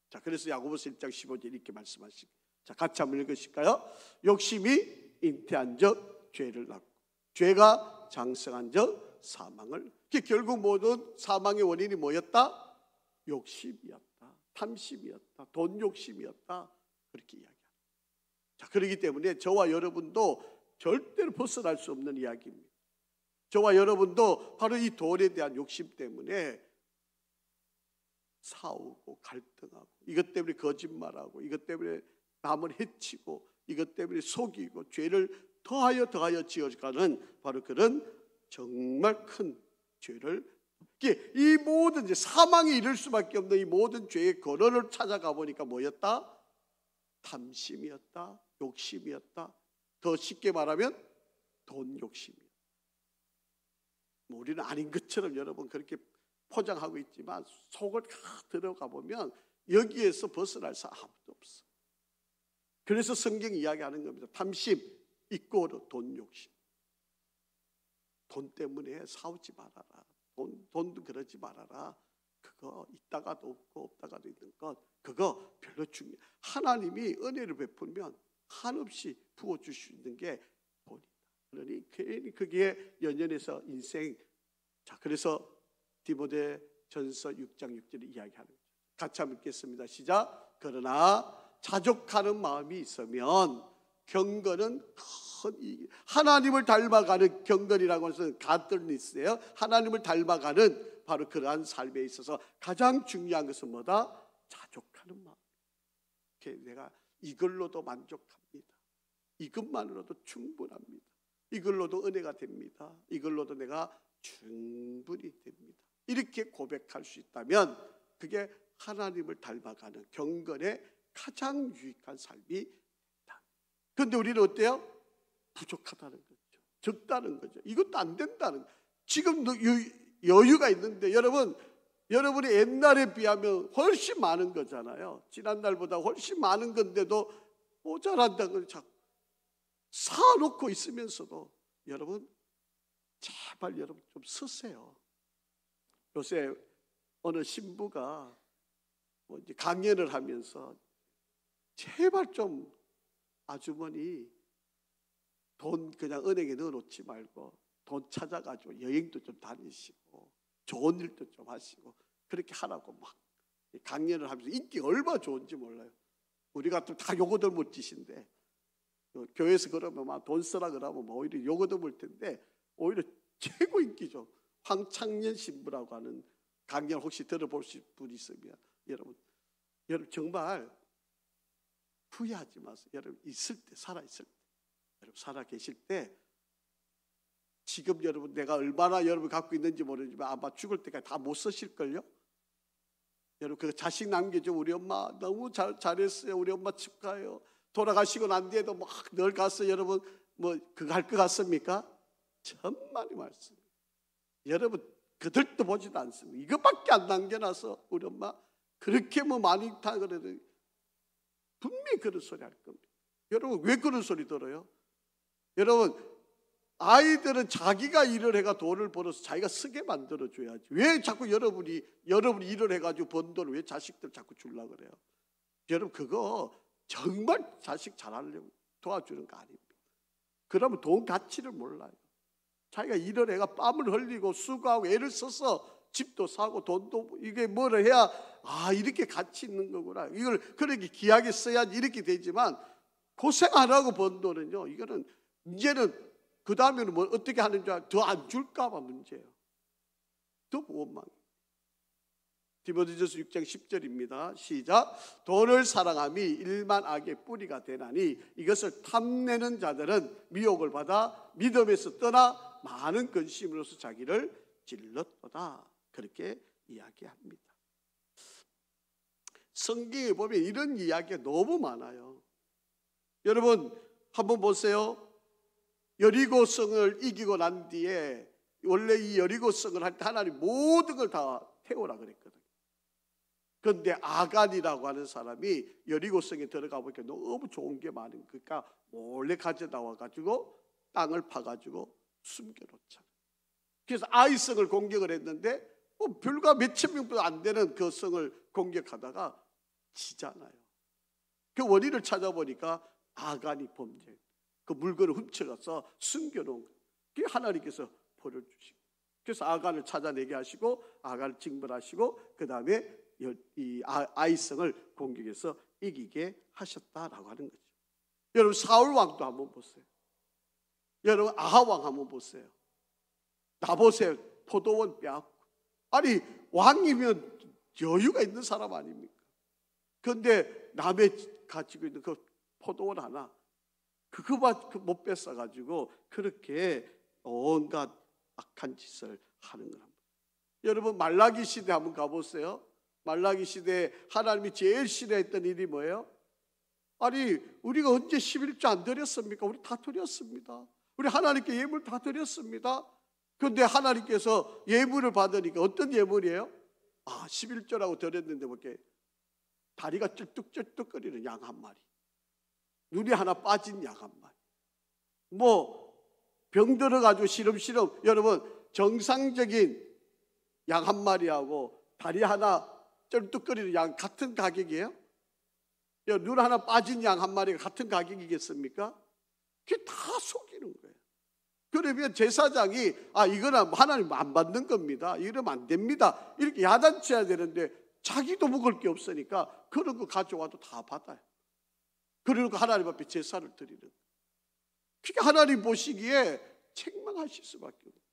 자, 그래서 야고보서 1장 15절 이렇게 말씀하시고, 자, 같이 한번 읽으실까요? 욕심이 잉태한 적 죄를 낳고 죄가 장성한 적 사망을. 결국 모든 사망의 원인이 뭐였다? 욕심이었다, 탐심이었다, 돈 욕심이었다, 그렇게 이야기합니다. 자, 그렇기 때문에 저와 여러분도 절대로 벗어날 수 없는 이야기입니다. 저와 여러분도 바로 이 돈에 대한 욕심 때문에 싸우고 갈등하고 이것 때문에 거짓말하고 이것 때문에 남을 해치고 이것 때문에 속이고 죄를 더하여 지어가는 바로 그런 정말 큰 죄를, 이 모든 이제 사망에 이를 수밖에 없는 이 모든 죄의 근원을 찾아가 보니까 뭐였다? 탐심이었다, 욕심이었다. 더 쉽게 말하면 돈 욕심이었다. 우리는 아닌 것처럼 여러분 그렇게 포장하고 있지만 속을 들어가 보면 여기에서 벗어날 사람 아무도 없어. 그래서 성경이 이야기하는 겁니다. 탐심 이꼬르 돈 욕심. 돈 때문에 싸우지 말아라. 돈도 그러지 말아라. 그거 있다가도 없고 없다가도 있는 것, 그거 별로 중요해. 하나님이 은혜를 베풀면 한없이 부어줄 수 있는 게 돈이다. 그러니 괜히 그게 연연해서 인생. 자, 그래서 디모데 전서 6장 6절에 이야기하는 거죠. 같이 한번 읽겠습니다. 시작. 그러나 자족하는 마음이 있으면 경건은 큰 하나님을 닮아가는 경건이라고 해서 가들은 있어요. 하나님을 닮아가는 바로 그러한 삶에 있어서 가장 중요한 것은 뭐다? 자족하는 마음. 내가 이걸로도 만족합니다. 이것만으로도 충분합니다. 이걸로도 은혜가 됩니다. 이걸로도 내가 충분히 됩니다. 이렇게 고백할 수 있다면 그게 하나님을 닮아가는 경건의 가장 유익한 삶이 된다. 그런데 우리는 어때요? 부족하다는 거죠. 적다는 거죠. 이것도 안 된다는 거죠. 지금 여유가 있는데 여러분이 옛날에 비하면 훨씬 많은 거잖아요. 지난날보다 훨씬 많은 건데도 모자란다는 걸 자꾸 사놓고 있으면서도 여러분 제발 여러분 좀 쓰세요. 요새 어느 신부가 이제 강연을 하면서 제발 좀 아주머니 돈 그냥 은행에 넣어놓지 말고 돈 찾아가지고 여행도 좀 다니시고 좋은 일도 좀 하시고 그렇게 하라고 막 강연을 하면서 인기가 얼마나 좋은지 몰라요. 우리 같으면 다 요거들 못 짓인데 교회에서 그러면 막 돈 쓰라 그러면 오히려 요거도 볼 텐데 오히려 최고 인기죠. 황창년 신부라고 하는 강연 혹시 들어보실 분 있으면 여러분 정말 후회하지 마세요. 여러분 있을 때 살아있을 때 여러분 살아 계실 때 지금 여러분 내가 얼마나 여러분 갖고 있는지 모르지만 아마 죽을 때까지 다 못 쓰실걸요. 여러분 그 자식 남겨줘. 우리 엄마 너무 잘했어요. 우리 엄마 축하해요. 돌아가시고 난 뒤에도 막 늘 가서 여러분 뭐 그거 할 것 같습니까? 천만의 말씀. 여러분 그들도 보지도 않습니다. 이것밖에 안 남겨놔서 우리 엄마 그렇게 뭐 많이 다 그래도 분명히 그런 소리 할 겁니다. 여러분 왜 그런 소리 들어요? 여러분 아이들은 자기가 일을 해가 돈을 벌어서 자기가 쓰게 만들어줘야지. 왜 자꾸 여러분이 일을 해가지고 번 돈을 왜 자식들 자꾸 주려고 그래요? 여러분 그거 정말 자식 잘하려고 도와주는 거 아닙니다. 그러면 돈 가치를 몰라요. 자기가 일을 해가 땀을 흘리고 수고하고 애를 써서 집도 사고 돈도 이게 뭐를 해야 이렇게 가치 있는 거구나. 이걸 그렇게 귀하게 써야지 이렇게 되지만 고생 안 하고 번 돈은요, 이거는 이제는 그 다음에는 뭐 어떻게 하는지 더 안 줄까 봐 문제예요. 더 원망. 디모데전서 6장 10절입니다. 시작. 돈을 사랑함이 일만 악의 뿌리가 되나니 이것을 탐내는 자들은 미혹을 받아 믿음에서 떠나 많은 근심으로서 자기를 질렀도다. 그렇게 이야기합니다. 성경에 보면 이런 이야기가 너무 많아요. 여러분 한번 보세요. 여리고성을 이기고 난 뒤에 원래 이 여리고성을 할 때 하나님 모든 걸 다 태우라 그랬거든요. 그런데 아간이라고 하는 사람이 여리고성에 들어가 보니까 너무 좋은 게 많은, 그러니까 몰래 가져나와 가지고 땅을 파가지고 숨겨놓잖아요. 그래서 아이성을 공격을 했는데 불과 몇천 명도 안 되는 그 성을 공격하다가 지잖아요. 그 원인을 찾아보니까 아간이 범죄, 그 물건을 훔쳐가서 숨겨놓은 거예요. 그게 하나님께서 벌을 주시고, 그래서 아간을 찾아내게 하시고 아간을 징벌하시고 그 다음에 이 아이성을 공격해서 이기게 하셨다라고 하는 거죠. 여러분 사울 왕도 한번 보세요. 여러분 아하 왕 한번 보세요. 나보세 포도원 빼앗고, 아니 왕이면 여유가 있는 사람 아닙니까? 그런데 남의 가지고 있는 그 포도원 하나 그거밖에 못 뺏어가지고 그렇게 온갖 악한 짓을 하는 거랍니다. 여러분 말라기 시대 한번 가보세요. 말라기 시대에 하나님이 제일 싫어했던 일이 뭐예요? 아니 우리가 언제 11조 안 드렸습니까? 우리 다 드렸습니다. 우리 하나님께 예물 다 드렸습니다. 그런데 하나님께서 예물을 받으니까 어떤 예물이에요? 11조라고 드렸는데 뭐게 다리가 쩔뚝쩔뚝거리는 양 한 마리, 눈이 하나 빠진 양 한 마리, 뭐 병 들어가지고 시름시름. 여러분 정상적인 양 한 마리하고 다리 하나 쩔뚝거리는 양 같은 가격이에요? 눈 하나 빠진 양 한 마리가 같은 가격이겠습니까? 그게 다 속이는 거예요. 그러면 제사장이 이거는 하나님 안 받는 겁니다, 이러면 안 됩니다, 이렇게 야단쳐야 되는데 자기도 먹을 게 없으니까 그런 거 가져와도 다 받아요. 그러니까 하나님 앞에 제사를 드리는 거예요. 그게 하나님 보시기에 책망하실 수밖에 없어요.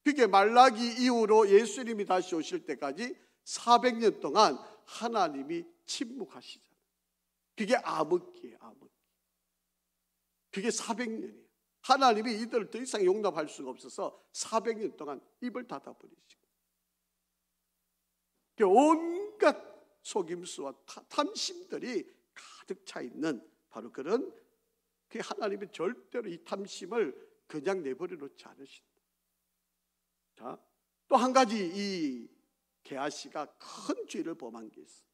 그게 말라기 이후로 예수님이 다시 오실 때까지 400년 동안 하나님이 침묵하시잖아요. 그게 암흑기예요, 암흑기. 그게 400년이에요. 하나님이 이들을 더 이상 용납할 수가 없어서 400년 동안 입을 닫아버리시고, 온갖 속임수와 탐심들이 가득 차 있는 바로 그런, 그 하나님이 절대로 이 탐심을 그냥 내버려 놓지 않으신다. 자, 또 한 가지 이 게하시가 큰 죄를 범한 게 있어요.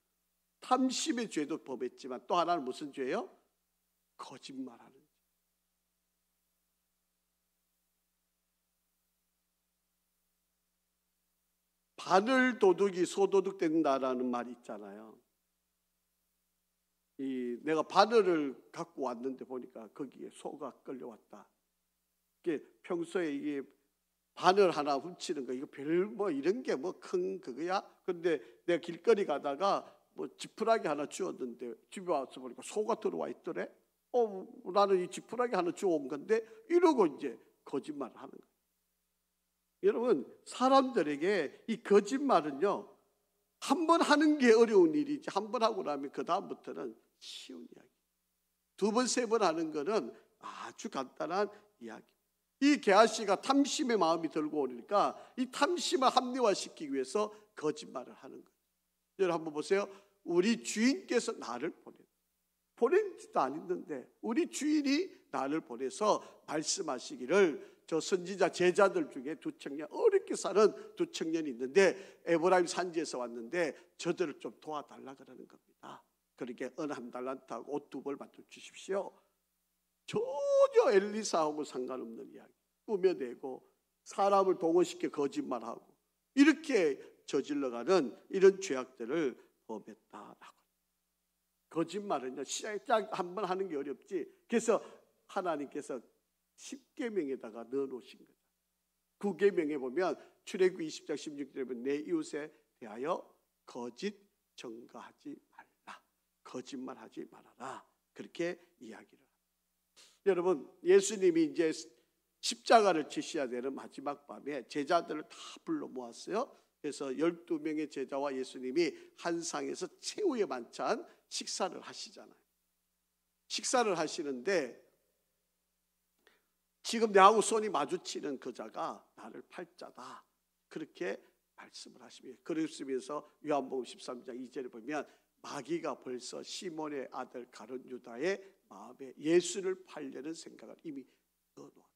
탐심의 죄도 범했지만 또 하나는 무슨 죄예요? 거짓말하는 죄. 바늘 도둑이 소도둑 된다라는 말이 있잖아요. 내가 바늘을 갖고 왔는데 보니까 거기에 소가 끌려왔다. 이게 평소에 이게 바늘 하나 훔치는 거 이거 별 뭐 이런 게 뭐 큰 그거야? 근데 내가 길거리 가다가 뭐 지푸라기 하나 주웠는데 집에 와서 보니까 소가 들어와 있더래. 나는 이 지푸라기 하나 주워온 건데, 이러고 이제 거짓말을 하는 거예요. 여러분 사람들에게 이 거짓말은요, 한 번 하는 게 어려운 일이지 한 번 하고 나면 그 다음부터는 쉬운 이야기. 두 번, 세 번 하는 거는 아주 간단한 이야기. 이 게하시가 탐심의 마음이 들고 오니까 이 탐심을 합리화시키기 위해서 거짓말을 하는 거예요. 여러분 한번 보세요. 우리 주인께서 나를 보낸 짓도 아닌데 우리 주인이 나를 보내서 말씀하시기를, 저 선지자 제자들 중에 두 청년, 어렵게 사는 두 청년이 있는데 에브라임 산지에서 왔는데 저들을 좀 도와달라 그러는 겁니다. 그렇게 은 한 달란트하고 옷 두 벌 맡겨 주십시오. 전혀 엘리사하고 상관없는 이야기 꾸며내고 사람을 동원시켜 거짓말하고 이렇게 저질러가는 이런 죄악들을 범했다라고. 거짓말은요, 시작 한번 하는 게 어렵지. 그래서 하나님께서 10계명에다가 넣어놓으신 거죠. 9계명에 보면 출애굽기 20장 16절에 보면 내 이웃에 대하여 거짓 증거하지 말라, 거짓말하지 말아라, 그렇게 이야기를 합니다. 여러분, 예수님이 이제 십자가를 지셔야 되는 마지막 밤에 제자들을 다 불러 모았어요. 그래서 12명의 제자와 예수님이 한 상에서 최후의 만찬 식사를 하시잖아요. 식사를 하시는데 지금 내하고 손이 마주치는 그자가 나를 팔자다, 그렇게 말씀을 하십니다. 그러시면서 요한복음 13장 2절에 보면 마귀가 벌써 시몬의 아들 가룟 유다의 마음에 예수를 팔려는 생각을 이미 넣어놓았다.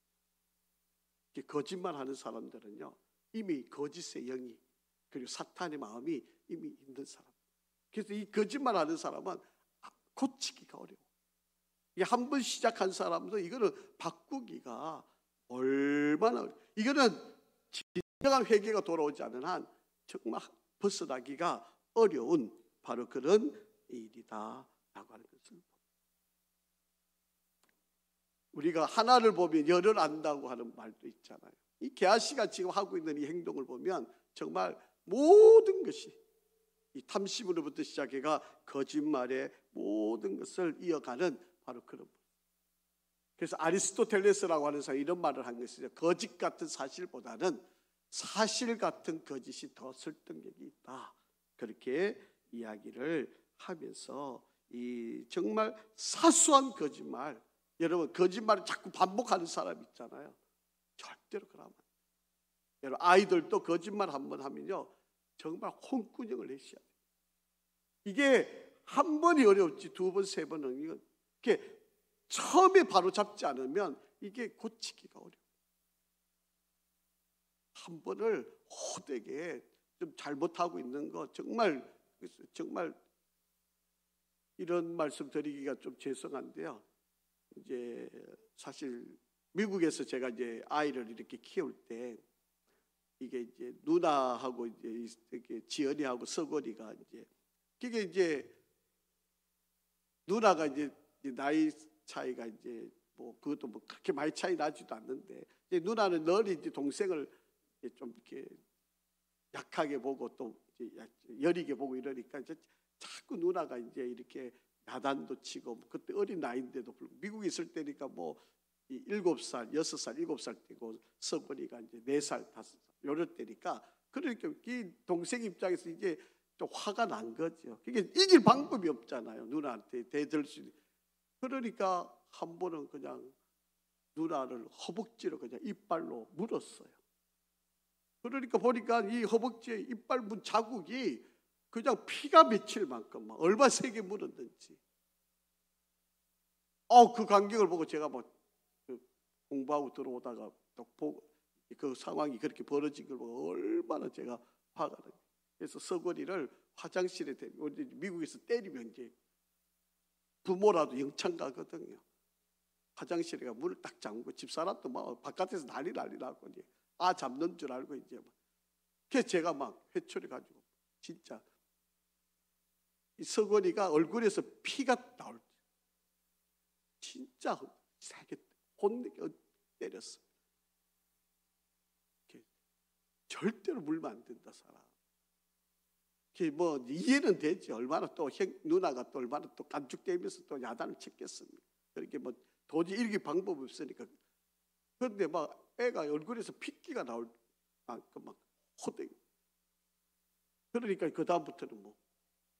거짓말하는 사람들은요, 이미 거짓의 영이, 그리고 사탄의 마음이 이미 있는 사람. 그래서 이 거짓말하는 사람은 고치기가 어려워. 이게 한 번 시작한 사람도 이거는 바꾸기가 얼마나 어려워. 이거는 진정한 회개가 돌아오지 않는 한 정말 벗어나기가 어려운 바로 그런 일이다라고 하는 것을, 우리가 하나를 보면 열을 안다고 하는 말도 있잖아요. 이 게하시가 지금 하고 있는 이 행동을 보면 정말 모든 것이 이 탐심으로부터 시작해가 거짓말의 모든 것을 이어가는 바로 그런 분. 그래서 아리스토텔레스라고 하는 사람이 이런 말을 한 것이죠. 거짓 같은 사실보다는 사실 같은 거짓이 더 설득력이 있다, 그렇게 이야기를 하면서 이 정말 사소한 거짓말, 여러분 거짓말을 자꾸 반복하는 사람 있잖아요. 절대로 그러면 안 돼요. 여러분 아이들도 거짓말 한번 하면요 정말 홍군형을 내셔야 돼요. 이게 한 번이 어렵지 두 번, 세 번은 이게 처음에 바로 잡지 않으면 이게 고치기가 어려워요. 한 번을 호되게 좀 잘못하고 있는 거 정말 이런 말씀 드리기가 좀 죄송한데요. 이제 사실 미국에서 제가 이제 아이를 이렇게 키울 때 이게 이제 누나하고 이제 이렇게 지연이하고 서건이가 이제 그게 이제 누나가 이제 나이 차이가 이제 뭐 그것도 뭐 그렇게 많이 차이 나지도 않는데 이제 누나는 늘 이제 동생을 이제 좀 이렇게 약하게 보고 또 이제 여리게 보고 이러니까 이제 자꾸 누나가 이제 이렇게 야단도 치고 뭐 그때 어린 나이인데도 불구하고 미국에 있을 때니까 뭐 7살, 6살, 7살 때고 서건이가 이제 4살, 5살 요럴 때니까 그러니까 이 동생 입장에서 이제 또 화가 난 거죠. 그게 이길 방법이 없잖아요. 누나한테 대들 수 있는. 그러니까 한 번은 그냥 누나를 허벅지로 그냥 이빨로 물었어요. 그러니까 보니까 이 허벅지에 이빨 문 자국이 그냥 피가 맺힐 만큼 막 얼마 세게 물었는지. 그 광경을 보고 제가 뭐 공부하고 들어오다가 또 보고 그 상황이 그렇게 벌어진 걸 보고 얼마나 제가 화가 나요. 그래서 서건이를 화장실에 미국에서 때리면 이제 부모라도 영창 가거든요. 화장실에 가 문을 딱 잠그고 집사람도 막 바깥에서 난리 나고 이제 잡는 줄 알고 이제 막. 그래서 제가 막 회초리 가지고 진짜 이 서건이가 얼굴에서 피가 나올 때 진짜 세게 혼내게 때렸어. 절대로 물면 안 된다 사람. 뭐 이해는 되지. 얼마나 또 누나가 또 얼마나 또 간죽대면서 또 야단을 쳤겠습니까. 그렇게 뭐 도저히 이길 방법이 없으니까. 그런데 막 애가 얼굴에서 핏기가 나올 만큼 막 호되게. 그러니까 그 다음부터는 뭐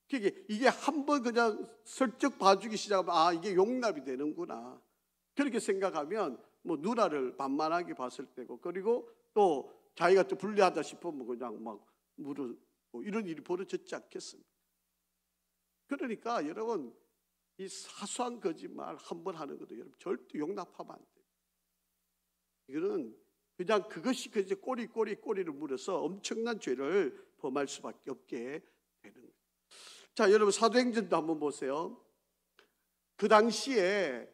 이게 한 번 그냥 슬쩍 봐주기 시작하면 이게 용납이 되는구나. 그렇게 생각하면 뭐 누나를 만만하게 봤을 때고, 그리고 또 자기가 또 불리하다 싶으면 그냥 막 물을 뭐 이런 일이 벌어졌지 않겠습니까? 그러니까 여러분 이 사소한 거짓말 한 번 하는 것도 여러분 절대 용납하면 안 돼요. 이거는 그냥 그것이 이제 꼬리를 물어서 엄청난 죄를 범할 수밖에 없게 되는 거예요. 자, 여러분 사도행전도 한번 보세요. 그 당시에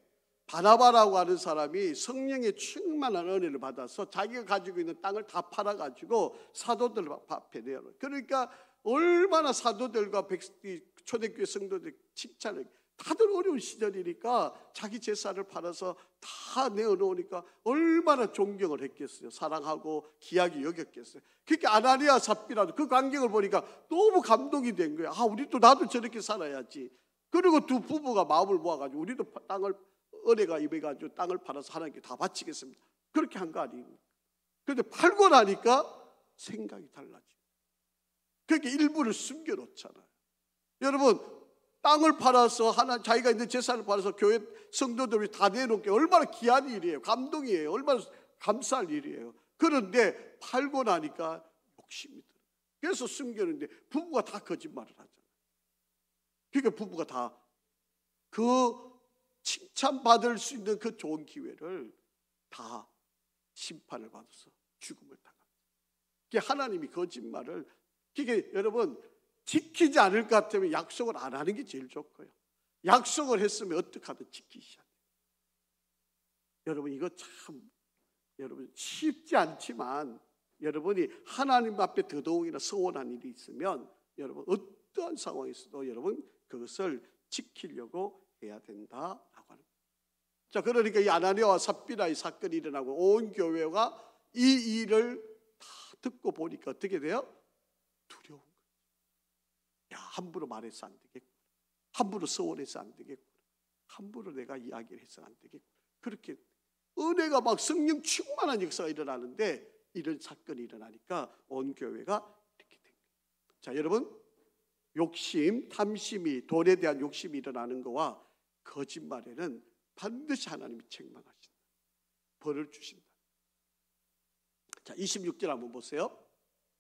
바나바라고 하는 사람이 성령의 충만한 은혜를 받아서 자기가 가지고 있는 땅을 다 팔아가지고 사도들 앞에 내요. 그러니까 얼마나 사도들과 초대교회 성도들 칭찬을, 다들 어려운 시절이니까 자기 재산을 팔아서 다 내어놓으니까 얼마나 존경을 했겠어요. 사랑하고 귀하게 여겼겠어요. 그러니까 아나니아 삽비라도 그 광경을 보니까 너무 감동이 된 거예요. 우리도 나도 저렇게 살아야지. 그리고 두 부부가 마음을 모아가지고 우리도 땅을, 은혜가 임해가지고 땅을 팔아서 하나님께 다 바치겠습니다. 그렇게 한 거 아닙니까? 그런데 팔고 나니까 생각이 달라지고, 그렇게 일부를 숨겨놓잖아요. 여러분, 땅을 팔아서 자기가 있는 재산을 팔아서 교회 성도들이 다 내놓게 얼마나 귀한 일이에요. 감동이에요. 얼마나 감사할 일이에요. 그런데 팔고 나니까 욕심이 들어요. 그래서 숨겼는데 부부가 다 거짓말을 하잖아요. 그러니까 부부가 다 그 칭찬받을 수 있는 그 좋은 기회를 다 심판을 받아서 죽음을 당합니다. 그게 하나님이 거짓말을, 그게 여러분 지키지 않을 것 같으면 약속을 안 하는 게 제일 좋고요. 약속을 했으면 어떻게 하든 지키셔야 돼요. 여러분 이거 참 여러분 쉽지 않지만, 여러분이 하나님 앞에 더더욱이나 서원한 일이 있으면 여러분 어떠한 상황에서도 여러분 그것을 지키려고 해야 된다라고 하는 거예요. 자, 그러니까 이 아나니아와 삽비라의 사건이 일어나고 온 교회가 이 일을 다 듣고 보니까 어떻게 돼요? 두려운 거예요. 야, 함부로 말해서 안 되겠고, 함부로 서원해서 안 되겠고, 함부로 내가 이야기를 해서 안 되겠고, 그렇게 은혜가 막 성령 충만한 역사가 일어나는데 이런 사건이 일어나니까 온 교회가 이렇게 된 거예요. 자, 여러분, 욕심, 탐심이, 돈에 대한 욕심이 일어나는 거와 거짓말에는 반드시 하나님이 책망하신다. 벌을 주신다. 자, 26절 한번 보세요.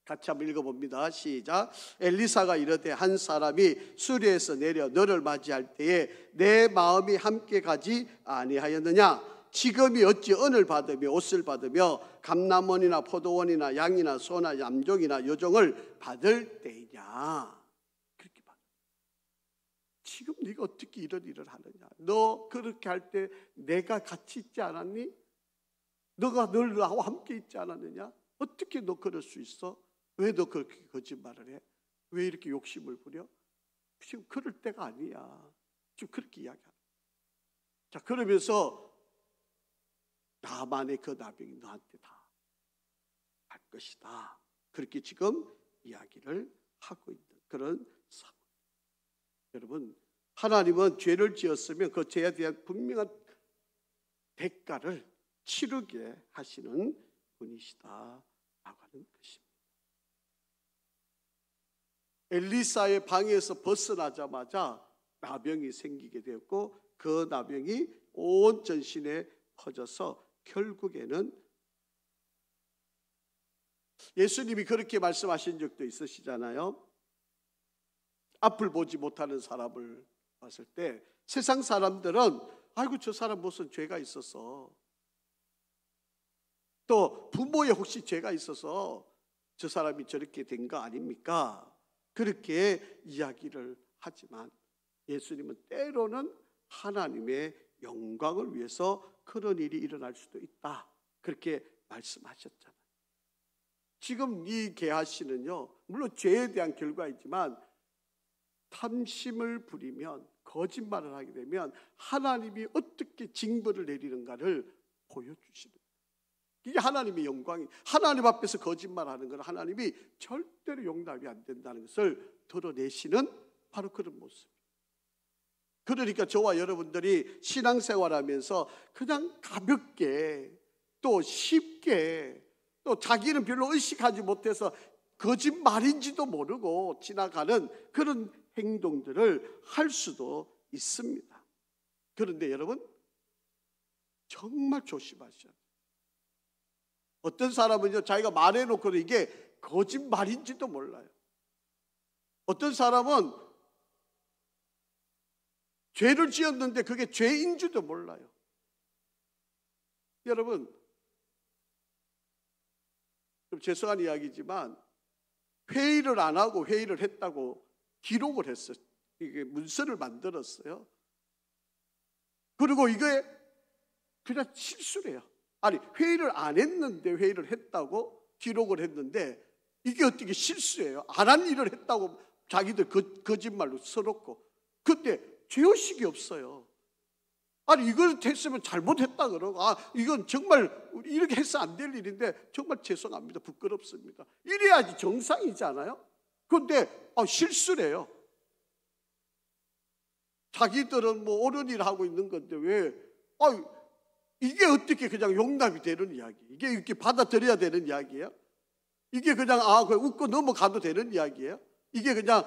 같이 한번 읽어봅니다. 시작. 엘리사가 이르되 한 사람이 수리에서 내려 너를 맞이할 때에 내 마음이 함께 가지 아니하였느냐? 지금이 어찌 은을 받으며 옷을 받으며 감람원이나 포도원이나 양이나 소나 남종이나 여종을 받을 때이냐? 그렇게 받아. 지금 네가 어떻게 이런 일을 하느냐? 너 그렇게 할 때 내가 같이 있지 않았니? 너가 늘 나와 함께 있지 않았느냐? 어떻게 너 그럴 수 있어? 왜 너 그렇게 거짓말을 해? 왜 이렇게 욕심을 부려? 지금 그럴 때가 아니야. 지금 그렇게 이야기하는. 자, 그러면서 나만의 그 나병이 너한테 다 할 것이다. 그렇게 지금 이야기를 하고 있는 그런 상황. 여러분, 하나님은 죄를 지었으면 그 죄에 대한 분명한 대가를 치르게 하시는 분이시다라고 하는 것입니다. 엘리사의 방에서 벗어나자마자 나병이 생기게 되었고 그 나병이 온 전신에 퍼져서 결국에는 예수님이 그렇게 말씀하신 적도 있으시잖아요. 앞을 보지 못하는 사람을 봤을 때 세상 사람들은 아이고 저 사람 무슨 죄가 있어서, 또 부모에 혹시 죄가 있어서 저 사람이 저렇게 된 거 아닙니까? 그렇게 이야기를 하지만 예수님은 때로는 하나님의 영광을 위해서 그런 일이 일어날 수도 있다. 그렇게 말씀하셨잖아요. 지금 이 게하시는요, 물론 죄에 대한 결과이지만 탐심을 부리면, 거짓말을 하게 되면 하나님이 어떻게 징벌을 내리는가를 보여주시는 거예요. 이게 하나님의 영광이, 하나님 앞에서 거짓말하는 건 하나님이 절대로 용납이 안 된다는 것을 드러내시는 바로 그런 모습. 그러니까 저와 여러분들이 신앙생활하면서 그냥 가볍게 또 쉽게 또 자기는 별로 의식하지 못해서 거짓말인지도 모르고 지나가는 그런 행동들을 할 수도 있습니다. 그런데 여러분 정말 조심하셔야 돼요. 어떤 사람은요 자기가 말해놓고도 이게 거짓말인지도 몰라요. 어떤 사람은 죄를 지었는데 그게 죄인지도 몰라요. 여러분 좀 죄송한 이야기지만 회의를 안 하고 회의를 했다고 기록을 했어요. 이게 문서를 만들었어요. 그리고 이게 그냥 실수래요. 아니 회의를 안 했는데 회의를 했다고 기록을 했는데 이게 어떻게 실수예요? 안 한 일을 했다고 자기들 거짓말로 써놓고 그때 죄의식이 없어요. 아니 이걸 했으면 잘못했다 그러고 이건 정말 이렇게 해서 안 될 일인데 정말 죄송합니다. 부끄럽습니다. 이래야지 정상이지 않아요? 그런데 실수래요. 자기들은 뭐 옳은 일 하고 있는 건데 왜 이게 어떻게 그냥 용납이 되는 이야기, 이게 이렇게 받아들여야 되는 이야기예요? 이게 그냥 그냥 웃고 넘어가도 되는 이야기예요? 이게 그냥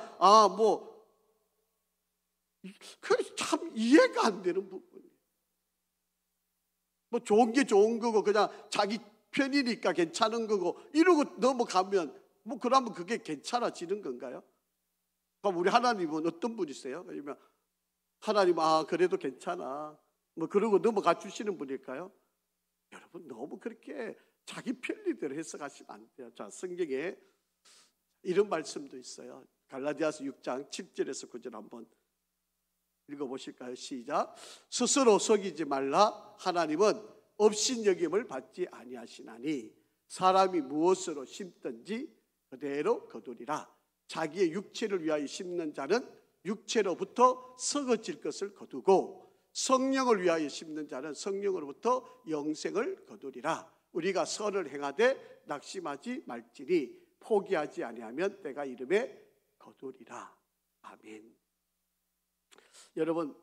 그게 참 이해가 안 되는 부분이에요. 뭐 좋은 게 좋은 거고 그냥 자기 편이니까 괜찮은 거고 이러고 넘어가면 그러면 그게 괜찮아지는 건가요? 그럼 우리 하나님은 어떤 분이세요? 그러면 하나님 그래도 괜찮아 그러고 넘어가 주시는 분일까요? 여러분 너무 그렇게 자기 편리대로 해석하시면 안 돼요. 자, 성경에 이런 말씀도 있어요. 갈라디아서 6장 7절에서 9절 한번 읽어보실까요? 시작. 스스로 속이지 말라. 하나님은 업신여김을 받지 아니하시나니 사람이 무엇으로 심든지 그대로 거두리라. 자기의 육체를 위하여 심는 자는 육체로부터 썩어질 것을 거두고 성령을 위하여 심는 자는 성령으로부터 영생을 거두리라. 우리가 선을 행하되 낙심하지 말지니 포기하지 아니하면 때가 이름에 거두리라. 아멘. 여러분,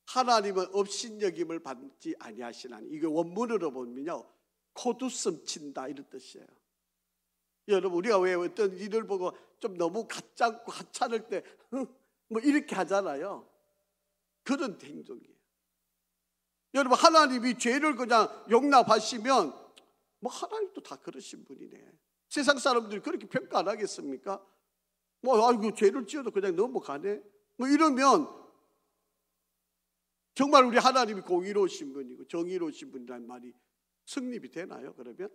하나님은 업신여김을 받지 아니하시나니, 이게 원문으로 보면요 코두슴 친다 이런 뜻이에요. 여러분, 우리가 왜 어떤 일을 보고 좀 너무 가짜고 하찮을 때 이렇게 하잖아요. 그런 행동이에요. 여러분, 하나님이 죄를 그냥 용납하시면 하나님도 다 그러신 분이네. 세상 사람들이 그렇게 평가 안 하겠습니까? 아이고 죄를 지어도 그냥 넘어가네. 이러면 정말 우리 하나님이 공의로우신 분이고 정의로우신 분이라는 말이 성립이 되나요? 그러면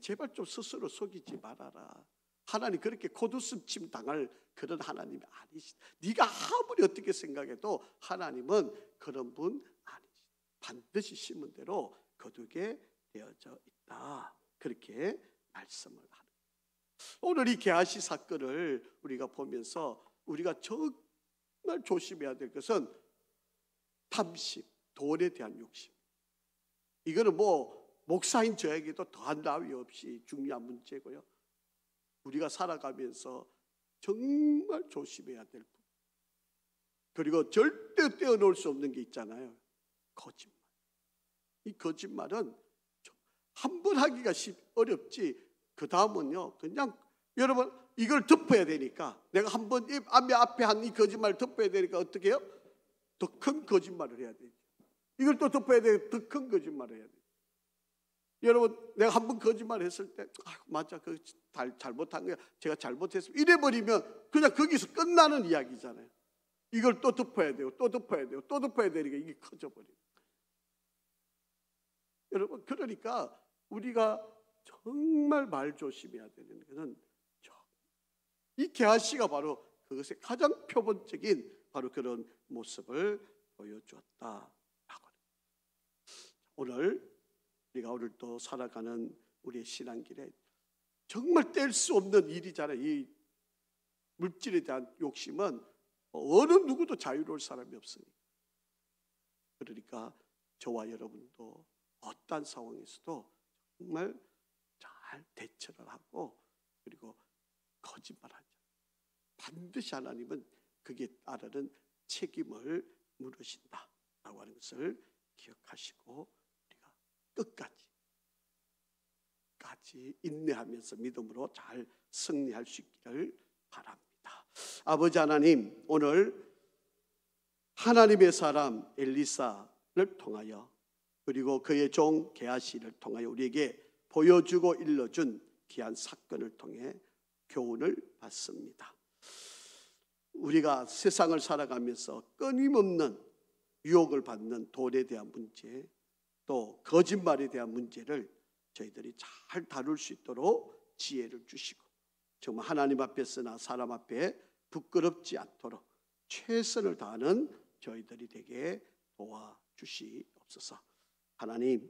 제발 좀 스스로 속이지 말아라. 하나님 그렇게 코두슴침 당할 그런 하나님이 아니시다. 네가 아무리 어떻게 생각해도 하나님은 그런 분 아니시다. 반드시 심은 대로 거두게 되어져 있다. 그렇게 말씀을 하는 거예요. 오늘 이 게하시 사건을 우리가 보면서 우리가 정말 조심해야 될 것은 탐심, 돈에 대한 욕심. 이거는 목사인 저에게도 더한 나위 없이 중요한 문제고요. 우리가 살아가면서 정말 조심해야 될 부분. 그리고 절대 떼어놓을 수 없는 게 있잖아요. 거짓말. 이 거짓말은 한 번 하기가 어렵지. 그 다음은요, 그냥 여러분 이걸 덮어야 되니까, 내가 한 번 앞에 한 이 거짓말을 덮어야 되니까 어떻게 해요? 더 큰 거짓말을 해야 되죠. 이걸 또 덮어야 돼. 더 큰 거짓말을 해야 돼. 여러분, 내가 한 번 거짓말 했을 때 맞아, 잘못한 거야, 제가 잘못했어 이래버리면 그냥 거기서 끝나는 이야기잖아요. 이걸 또 덮어야 돼요. 또 덮어야 돼요. 또 덮어야 되니까 이게 커져버려요. 여러분, 그러니까 우리가 정말 말 조심해야 되는 것은 이 게하시가 바로 그것의 가장 표본적인 바로 그런 모습을 보여주었다. 오늘 우리가 오늘 또 살아가는 우리의 신앙길에 정말 뗄 수 없는 일이잖아요. 이 물질에 대한 욕심은 어느 누구도 자유로울 사람이 없으니까. 그러니까 저와 여러분도 어떠한 상황에서도 정말 잘 대처를 하고 그리고 거짓말하지 않고 반드시 하나님은 그게 따르는 책임을 물으신다라고 하는 것을 기억하시고 우리가 끝까지 인내하면서 믿음으로 잘 승리할 수 있기를 바랍니다. 아버지 하나님, 오늘 하나님의 사람 엘리사를 통하여 그리고 그의 종 게하시를 통하여 우리에게 보여주고 일러준 귀한 사건을 통해 교훈을 받습니다. 우리가 세상을 살아가면서 끊임없는 유혹을 받는 돈에 대한 문제, 또 거짓말에 대한 문제를 저희들이 잘 다룰 수 있도록 지혜를 주시고 정말 하나님 앞에서나 사람 앞에 부끄럽지 않도록 최선을 다하는 저희들이 되게 도와주시옵소서. 하나님,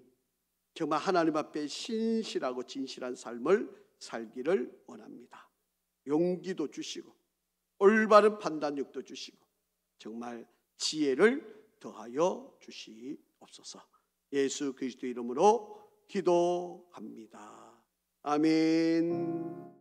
정말 하나님 앞에 신실하고 진실한 삶을 살기를 원합니다. 용기도 주시고 올바른 판단력도 주시고 정말 지혜를 더하여 주시옵소서. 예수 그리스도 이름으로 기도합니다. 아멘.